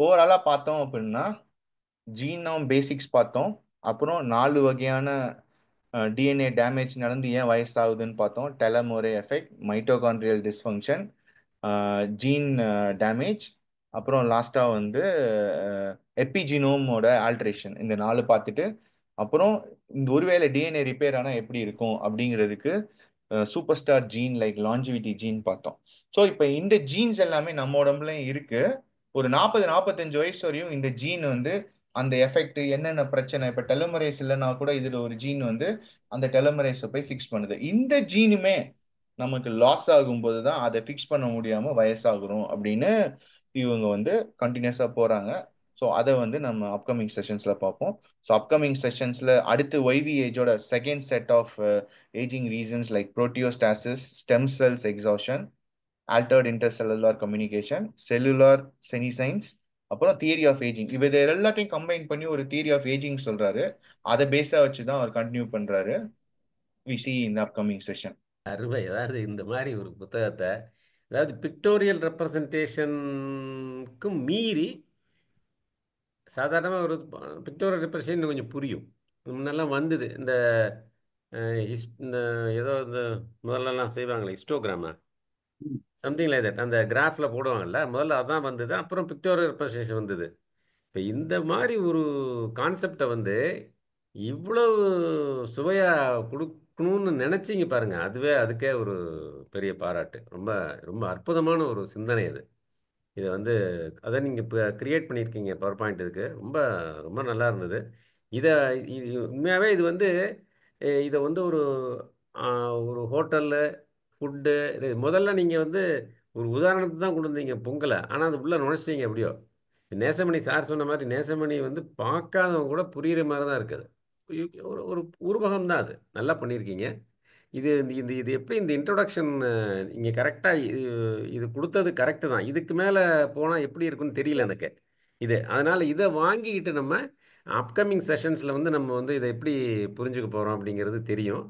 ஓவராலா பார்த்தோம் அப்படின்னா ஜீனோம் பேசிக்ஸ் பார்த்தோம். அப்புறம் 4 வகையான டிஎன்ஏ டேமேஜ் நடந்து ஏன் வயசாகுதுன்னு பார்த்தோம். Telomere effect, mitochondrial dysfunction, gene damage, அப்புறம் லாஸ்டா வந்து எபிஜினோமோட ஆல்ட்ரேஷன். இந்த 4 பார்த்துட்டு அப்புறம் இந்த ஒருவேளை டிஎன்ஏ ரிப்பேர் ஆனா எப்படி இருக்கும் அப்படிங்கிறதுக்கு super star gene like longevity gene பார்த்தோம். ஸோ இப்போ இந்த ஜீன்ஸ் எல்லாமே நம்ம உடம்புலயும் இருக்கு. ஒரு 40-45 வயசு வரையும் இந்த ஜீன் வந்து அந்த எஃபெக்ட் என்னென்ன பிரச்சனை, இப்ப டெலோமரேஸ் இல்லைன்னா கூட இதுல ஒரு ஜீன் வந்து அந்த டெலோமரேஸை போய் ஃபிக்ஸ் பண்ணுது. இந்த ஜீனுமே நமக்கு லாஸ் ஆகும்போது தான் அதை ஃபிக்ஸ் பண்ண முடியாம வயசாகுறோம் அப்படின்னு இவங்க வந்து கண்டினியூஸா போறாங்க. ஸோ அதை வந்து நம்ம அப்கமிங் செஷன்ஸ்ல பார்ப்போம். ஸோ அப்கமிங் செஷன்ஸ்ல அடுத்து ஒய்வி ஏஜோட second set of ageing reasons like proteostasis, stem cells exhaustion, altered intercellular communication, cellular senescence, அப்புறம் தியரி ஆஃப் ஏஜிங். இவ இது எல்லாத்தையும் கம்பைன் பண்ணி ஒரு தியரி ஆஃப் ஏஜிங் சொல்றாரு. அதை பேஸா வச்சு தான் அவர் கண்டினியூ பண்றாரு. We see in upcoming session. அருமை. அதாவது இந்த மாதிரி ஒரு புத்தகத்தை, அதாவது பிக்டோரியல் ரெப்ரசன்டேஷனுக்கும் மீறி சாதாரணமாக ஒரு பிக்டோரியல் ரெப்ரசன்டேஷன் கொஞ்சம் புரியும். முன்னெல்லாம் வந்தது இந்த இந்த ஏதோ இந்த முதல்லலாம் செய்வாங்களே ஹிஸ்டோகிராமா சம்திங் லைக் தட், அந்த கிராஃபில் போடுவாங்கல்ல, முதல்ல அதான் வந்தது. அப்புறம் பிக்டோரியல் ரெப்ரசன்டேஷன் வந்தது. இப்போ இந்த மாதிரி ஒரு கான்செப்டை வந்து இவ்வளவு சுவையாக கொடுக்கணும்னு நினச்சிங்க பாருங்க, அதுவே அதுக்கே ஒரு பெரிய பாராட்டு. ரொம்ப ரொம்ப அற்புதமான ஒரு சிந்தனை அது. இதை வந்து அதை நீங்கள் இப்போ க்ரியேட் பண்ணியிருக்கீங்க பவர் பாயிண்ட். இதுக்கு ரொம்ப ரொம்ப நல்லா இருந்தது. இதை உண்மையாகவே இது வந்து இதை வந்து ஒரு ஹோட்டலில் ஃபுட்டு முதல்ல நீங்கள் வந்து ஒரு உதாரணத்தை தான் கொண்டு வந்தீங்க பொங்கலை, ஆனால் அது உள்ளே நுழைச்சிட்டீங்க எப்படியோ. நேசமணி சார் சொன்ன மாதிரி நேசமணி வந்து பார்க்காதவங்க கூட புரிகிற மாதிரி தான் இருக்குது. ஒரு ஒரு உருவகம் தான் அது. நல்லா பண்ணியிருக்கீங்க. இது இந்த இது எப்படி இந்த இன்ட்ரோடக்ஷன் நீங்கள் கரெக்டாக இது கொடுத்தது கரெக்டு தான். இதுக்கு மேலே போனால் எப்படி இருக்குன்னு தெரியல எனக்கு இது. அதனால் இதை வாங்கிக்கிட்டு நம்ம அப்கமிங் செஷன்ஸில் வந்து நம்ம வந்து இதை எப்படி புரிஞ்சுக்க போகிறோம் அப்படிங்கிறது தெரியும்.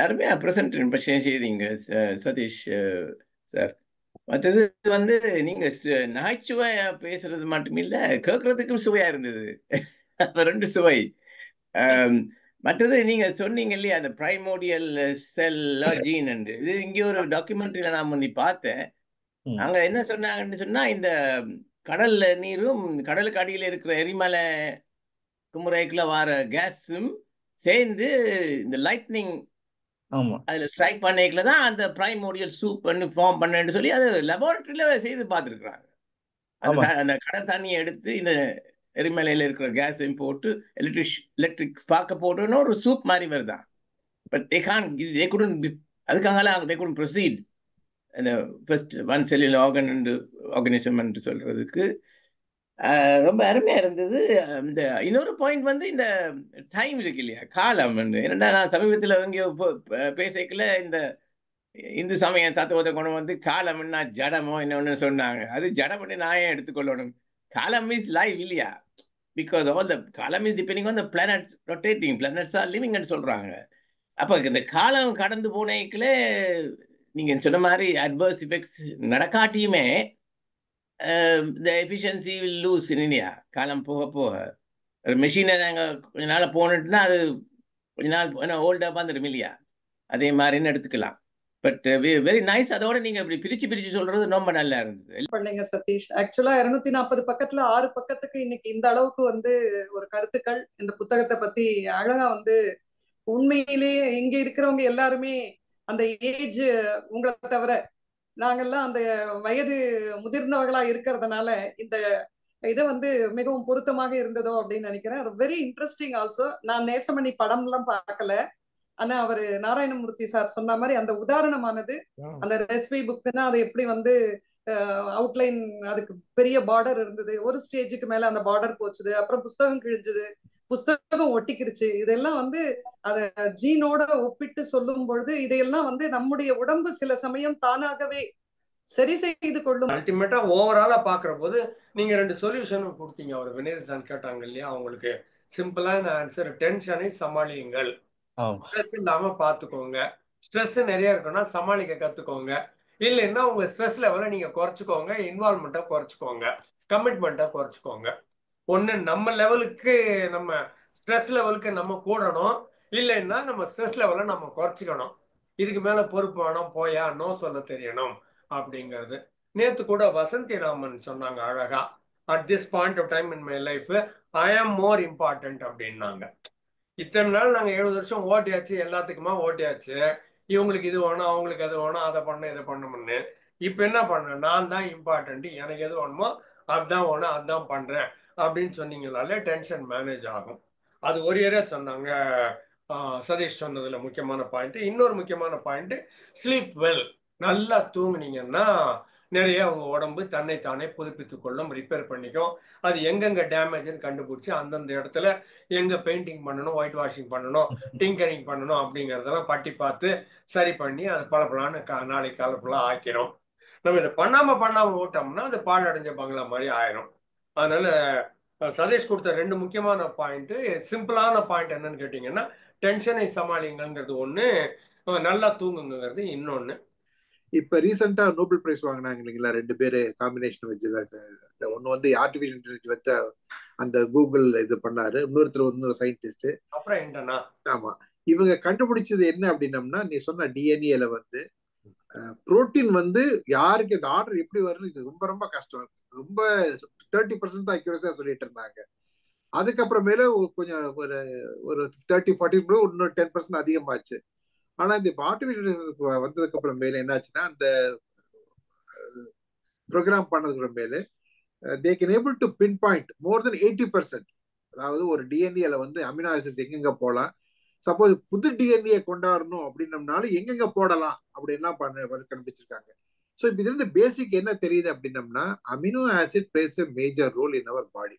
அருமையாக ப்ரெசன்ட் செய்தீங்க சதீஷ் சார். மற்றது வந்து நீங்கள் நகைச்சுவையாக பேசுறது மட்டும் இல்லை, கேட்குறதுக்கும் சுவையாக இருந்தது. அப்போ 2 சுவை. மற்றது நீங்க சொன்னீங்க இல்லையா, அந்த பிரைமோடியல் செல் ஜீன் என்று. இது இங்கே ஒரு டாக்குமெண்ட்ரியில நான் வந்து பார்த்தேன். அங்க என்ன சொன்னாங்கன்னு சொன்னா, இந்த கடல்ல நீரும் கடலுக்கு அடியில் இருக்கிற எரிமலை குமுறைக்குள்ள வர கேஸும் சேர்ந்து இந்த லைட்னிங் அதுல ஸ்ட்ரைக் பண்ணிக்கல தான் அந்த பிரைமோடியல் சூப் பண்ணி ஃபார்ம் பண்ணேன்னு சொல்லி அது லெபார்டரியில செய்து பார்த்துருக்குறாங்க. அந்த கடல் தண்ணியை எடுத்து இந்த எரிமலையில் இருக்கிற கேஸையும் போட்டு எலக்ட்ரிக் ஸ்பார்க்க போட்டோன்னா ஒரு சூப் மாதிரி வருதான். பட் they couldn't அதுக்காக they couldn't proceed இந்த ஃபர்ஸ்ட் ஒன் செல்லுலர் ஆர்கனிசம் என்று சொல்றதுக்கு. ரொம்ப அருமையா இருந்தது. இந்த இன்னொரு பாயிண்ட் வந்து இந்த டைம் இருக்கு இல்லையா, காலம். என்னன்னா நான் சமீபத்தில் எங்கேயோ பேசிக்கல இந்த இந்து சமய தத்துவத்தை கொண்டு வந்து காலம்னா ஜடமோ என்னொன்னு சொன்னாங்க. அது ஜடம்னு நான் ஏன் எடுத்துக்கொள்ளணும்? காலம் இஸ் லைஃப் இல்லையா? because all the column is depending on the planet rotating. Planets are living ன்னு சொல்றாங்க. அப்ப இந்த காலம் கடந்து போனேக்குல நீங்க சொன்ன மாதிரி அட்வர்ஸ் எஃபெக்ட்ஸ் நடக்காட்டியுமே the efficiency will lose in India. காலம் போக போக ஒரு மெஷினை நாங்கள் கொஞ்ச நாள் போனட்டுனா அது கொஞ்ச நாள் ஓல்டாக வந்துடும் இல்லையா, அதே மாதிரின்னு எடுத்துக்கலாம். But very nice. அதோட நீங்க இப்படி பிரிச்சு சொல்றது ரொம்ப நல்லா இருந்தது பண்ணீங்க சதீஷ். ஆக்சுவலா 240 பக்கத்துல 6 பக்கத்துக்கு இன்னைக்கு இந்த அளவுக்கு வந்து ஒரு கருத்துக்கள் இந்த புத்தகத்தை பத்தி அழகா வந்து உண்மையிலேயே இங்க இருக்கிறவங்க எல்லாருமே அந்த ஏஜ் உங்களை தவிர நாங்கெல்லாம் அந்த வயது முதிர்ந்தவர்களா இருக்கிறதுனால இந்த இதை வந்து மிகவும் பொருத்தமாக இருந்ததோ அப்படின்னு நினைக்கிறேன். Very interesting also. நான் நேசமணி படம் எல்லாம் பார்க்கல, ஆனா அவரு நாராயணமூர்த்தி சார் சொன்ன மாதிரி அந்த உதாரணமானது அந்த ரெசிபி புக்னா அது எப்படி வந்து அவுட்லைன் அதுக்கு பெரிய பார்டர் இருந்தது, ஒரு ஸ்டேஜுக்கு மேல அந்த பார்டர் போச்சுது, அப்புறம் புஸ்தகம் கிழிஞ்சது, புஸ்தகம் ஒட்டிக்கிருச்சு. இதெல்லாம் வந்து அத ஜீனோட ஒப்பிட்டு சொல்லும் பொழுது இதையெல்லாம் வந்து நம்முடைய உடம்பு சில சமயம் தானாகவே சரி செய்து கொள்ளும். அல்டிமேட்டா ஓவராலா பாக்குற போது நீங்க 2 சொல்யூஷனும் கொடுத்தீங்க. அவர் வினேஷ் கேட்டாங்க இல்லையா, அவங்களுக்கு சிம்பிளான ஆன்சர், டென்ஷனை சமாளியுங்கள், ஸ்ட்ரெஸ் இல்லாம பாத்துக்கோங்க. ஸ்ட்ரெஸ் நிறைய இருக்குன்னா சமாளிக்க கத்துக்கோங்க. இல்லைன்னா உங்க ஸ்ட்ரெஸ் லெவலை நீங்க குறைச்சிக்கோங்க, இன்வால்மெண்ட்டை குறைச்சிக்கோங்க, கமிட்மெண்ட்டை குறைச்சிக்கோங்க. ஒண்ணு நம்ம லெவலுக்கு, நம்ம ஸ்ட்ரெஸ் லெவலுக்கு நம்ம கூடணும், இல்லைன்னா நம்ம ஸ்ட்ரெஸ் லெவலை நம்ம குறைச்சிக்கணும். இதுக்கு மேல பொறுப்பு வேணும், போயா நோ சொல்ல தெரியணும் அப்படிங்கிறது. நேத்து கூட வசந்தி ராமன் சொன்னாங்க அழகா, at this point of time in my life I am more important அப்படின்னாங்க. இத்தனை நாள் நாங்க 70 வருஷம் ஓட்டியாச்சு, எல்லாத்துக்குமா ஓட்டியாச்சு, இவங்களுக்கு இது வேணும், அவங்களுக்கு அது வேணும், அதை பண்ண இதை பண்ணணும்னு. இப்ப என்ன பண்ண, நான் தான் இம்பார்ட்டன்ட், எனக்கு எது வேணுமோ அதுதான் வேணும், அதுதான் பண்றேன் அப்படின்னு சொன்னீங்கனாலே டென்ஷன் மேனேஜ் ஆகும். அது ஒரு ஏரியா சொன்னாங்க. சதீஷ் சொன்னதுல முக்கியமான பாயிண்ட். இன்னொரு முக்கியமான பாயிண்ட், ஸ்லீப் வெல். நல்லா தூங்குனீங்கன்னா நிறைய உங்க உடம்பு தன்னைத்தானே புதுப்பித்துக் கொள்ளும், ரிப்பேர் பண்ணிக்கும். அது எங்கெங்க டேமேஜ்னு கண்டுபிடிச்சி அந்தந்த இடத்துல எங்க பெயிண்டிங் பண்ணணும், ஒயிட் வாஷிங் பண்ணணும், டிங்கரிங் பண்ணணும் அப்படிங்கறதெல்லாம் பட்டி பார்த்து சரி பண்ணி அது பளபளன்னு நாளைக்கு கலர்ஃபுல்லா ஆக்கிறோம். நம்ம இதை பண்ணாம ஓட்டோம்னா அது பாழடைஞ்ச பங்களா மாதிரி ஆயிரும். அதனால சதீஷ் கொடுத்த 2 முக்கியமான பாயிண்ட், சிம்பிளான பாயிண்ட் என்னன்னு கேட்டீங்கன்னா, டென்ஷனை சமாளிங்கிறது ஒண்ணு, நல்லா தூங்குங்கிறது இன்னொன்னு. இப்ப ரீசெண்டா நோபல் பிரைஸ் வாங்கினாங்க இல்லைங்களா 2 பேரு காம்பினேஷன் வச்சு. ஒன்னு வந்து ஆர்டிபிஷியல் இன்டெலிஜென்ஸ் வச்ச அந்த கூகுள் இது பண்ணாரு, இன்னொரு சயின்டிஸ்ட். அப்புறம் என்னன்னா, ஆமா, இவங்க கண்டுபிடிச்சது என்ன அப்படின்னம்னா, நீ சொன்ன டிஎன்ஏல வந்து புரோட்டீன் வந்து யாருக்கு இந்த ஆர்டர் எப்படி வருது ரொம்ப ரொம்ப கஷ்டம், ரொம்ப 30% தான் அக்யூரஸா சொல்லிட்டு இருந்தாங்க. அதுக்கப்புறமேல கொஞ்சம் ஒரு 30-40 இன்னொரு 10% அதிகமாச்சு. ஆனா இந்த ஆர்டிபிஷியல் வந்ததுக்கு அப்புறம் மேல என்னாச்சுன்னா, அந்த ப்ரோக்ராம் பண்ணதுக்கு மேல they can able to pinpoint more than 80%. அதாவது ஒரு டிஎன்ஏல வந்து அமினோ ஆசிட்ஸ் எங்கெங்க போலாம், சப்போஸ் புது டிஎன்ஏ கொண்டாடணும் அப்படின்னம்னாலும் எங்கெங்க போடலாம் அப்படின்லாம் கண்டுபிடிச்சிருக்காங்க. ஸோ இப்ப இதுல இருந்து பேசிக் என்ன தெரியுது அப்படின்னம்னா, amino acid plays a major role in our body.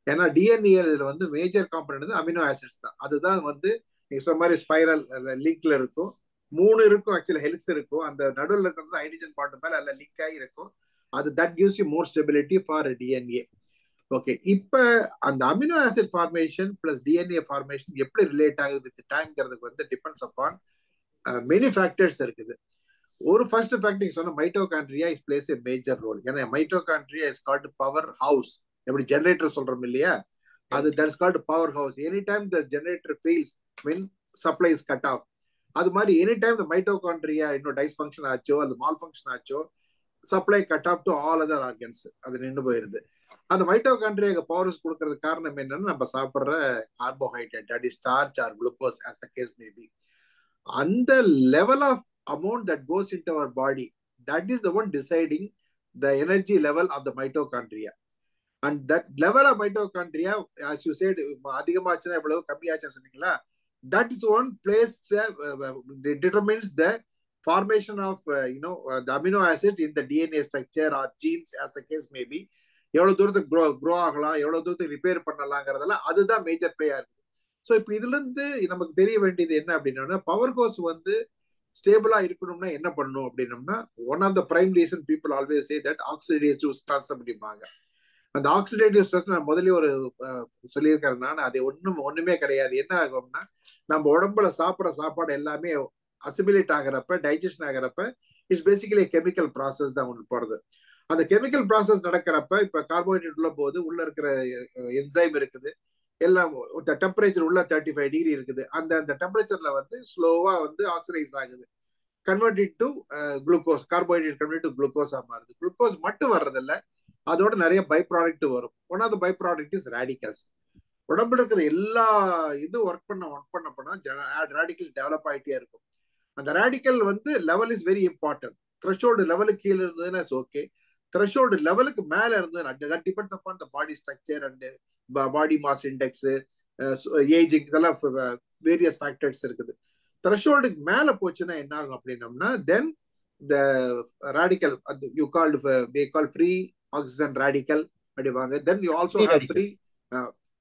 ஏன்னா டிஎன்ஏல வந்து மேஜர் காம்பனன்ட் வந்து அமினோ ஆசிட்ஸ் தான். அதுதான் வந்து நீங்க சொன்ன மாதிரி ஸ்பைரல் லிங்க்ல இருக்கும், 3 இருக்கும் ஆக்சுவலி, ஹெலிக்ஸ் இருக்கும், அந்த நடுவில் இருக்கிறது ஹைட்ரஜன் பாண்ட் மேல அல்ல லிங்க் ஆகி இருக்கும். அது that gives you more stability for DNA. Okay, இப்ப அந்த amino acid formation plus DNA formation எப்படி ரிலேட் ஆகுது வித் டைம்ங்கிறதுக்கு வந்து டிபெண்ட்ஸ் அப்பான் மெனி ஃபேக்டர்ஸ் இருக்குது. ஒரு ஃபர்ஸ்ட் ஃபேக்டர் நீங்க சொன்ன mitochondria is plays a major role. ஏன்னா mitochondria is called power house. எப்படி ஜெனரேட்டர் சொல்றோம் இல்லையா, அது that is called power house. Any time the generator fails when supply is cut off, அது மாதிரி எனி டைம் த mitochondria இன்னும் டைஸ்ஃபங்க்ஷன் ஆச்சோ அது மால் ஃபங்க்ஷன் ஆச்சோ, supply cut off to all other organs, அது நின்று போயிருது. அந்த மைட்டோகாண்ட்ரியா பவர்ஸ் கொடுக்கறதுக்கு காரணம் என்னன்னா, நம்ம சாப்பிட்ற carbohydrate, that is starch or glucose as the case may be. அந்த level of amount that goes into our body, that is the one deciding the energy level of the mitochondria. And that level of mitochondria, as you said, அதிகமாச்சுன்னா எவ்வளவு, கம்மியாச்சுன்னு சொன்னீங்களா, that is one place determines the formation of the amino acid in the DNA structure or genes as the case may be. எவ்வளவு தூரத்துக்கு grow ஆகலாம், எவ்வளவு தூரத்துக்கு repair பண்ணலாங்கிறதெல்லாம் அதுதான் மேஜர் பிளேயா இருக்கு. ஸோ இப்போ இதுல இருந்து நமக்கு தெரிய வேண்டியது என்ன அப்படின்னா, பவர் கோர்ஸ் வந்து ஸ்டேபிளா இருக்கணும்னா என்ன பண்ணணும் அப்படின்னம்னா, one of the prime reason people always say that oxidative stress அப்படிம்பாங்க. அந்த ஆக்சிடேட்டிவ் ஸ்ட்ரெஸ் நான் முதல்ல ஒரு சொல்லியிருக்கிறேன்னா, அது ஒண்ணுமே கிடையாது. என்ன ஆகும்னா, நம்ம உடம்புல சாப்பிட்ற சாப்பாடு எல்லாமே அசிமிலேட் ஆகிறப்ப, டைஜஷன் ஆகிறப்ப, இட்ஸ் பேசிக்கலி கெமிக்கல் ப்ராசஸ் தான் ஒன்று போறது. அந்த கெமிக்கல் ப்ராசஸ் நடக்கிறப்ப, இப்ப கார்போஹைட்ரேட் உள்ள போது உள்ள இருக்கிற என்சைம் இருக்குது, எல்லாம் டெம்பரேச்சர் உள்ள 35 டிகிரி இருக்குது. அந்த டெம்பரேச்சர்ல வந்து ஸ்லோவா வந்து ஆக்சிடைஸ் ஆகுது, converted to glucose, carbohydrate convert to குளுக்கோஸா மாறுது. குளுக்கோஸ் மட்டும் வர்றதில்ல, அதோட நிறைய பை ப்ராடக்ட் வரும். One of the by product is radicals. உடம்புல இருக்கிற எல்லா இது ஒர்க் பண்ண ரேடிக்கல் டெவலப் ஆகிட்டே இருக்கும். அந்த ரேடிக்கல் வந்து level is very important. Threshold லெவலுக்கு கீழே இருந்ததுன்னா ஓகே, த்ரெஷோல்டு லெவலுக்கு மேல இருந்ததுன்னா depends upon the body structure and body mass index, ageing, இதெல்லாம் வேரியஸ் ஃபேக்டர்ஸ் இருக்குது. த்ரெஷோல்டுக்கு மேல போச்சுன்னா என்ன ஆகும் அப்படின்னம்னா, then the radical you called they call free oxygen radical அப்படிவாங்க. then you also have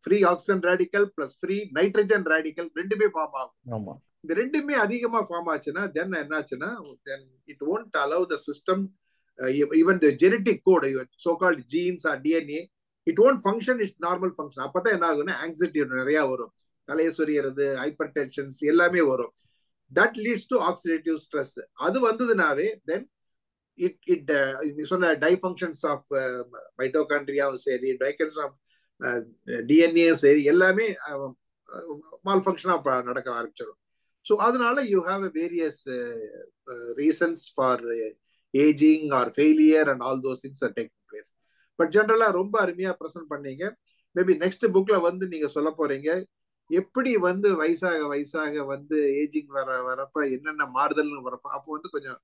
free oxygen radical plus free nitrogen radical, ரெண்டுமே ஃபார்ம் ஆகும். இந்த ரெண்டுமே அதிகமா ஃபார்ம் ஆச்சுன்னா தென் என்னாச்சுன்னா, then it won't allow the system even the genetic code, so-called genes or DNA, it won't function its normal function. அப்பதான் என்ன ஆகும்னா anxiety நிறைய வரும், தலையை சொரியறது, ஹைப்பர் டென்ஷன்ஸ் எல்லாமே வரும். that leads to oxidative stress. அது வந்ததுனாவே then it சொன்ன dysfunctions of mitochondria சரி, dysfunctions of DNA சரி, எல்லாமே malfunction நடக்க ஆரம்பிச்சிடும். So அதனால you have a various reasons for aging or failure and all those things are taking place. But generally ரொம்ப அருமையா பிரசன்ட் பண்ணீங்க. மேபி நெக்ஸ்ட் புக்ல வந்து நீங்க சொல்ல போறீங்க எப்படி வந்து வயசாக வந்து ஏஜிங் வரப்ப என்னென்ன மாறுதல்னு வரப்ப, அப்போ வந்து கொஞ்சம்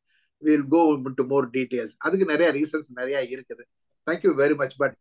we'll go into more details. அதுக்கு நிறைய ரீசன்ஸ் நிறைய இருக்குது. Thank you very much. But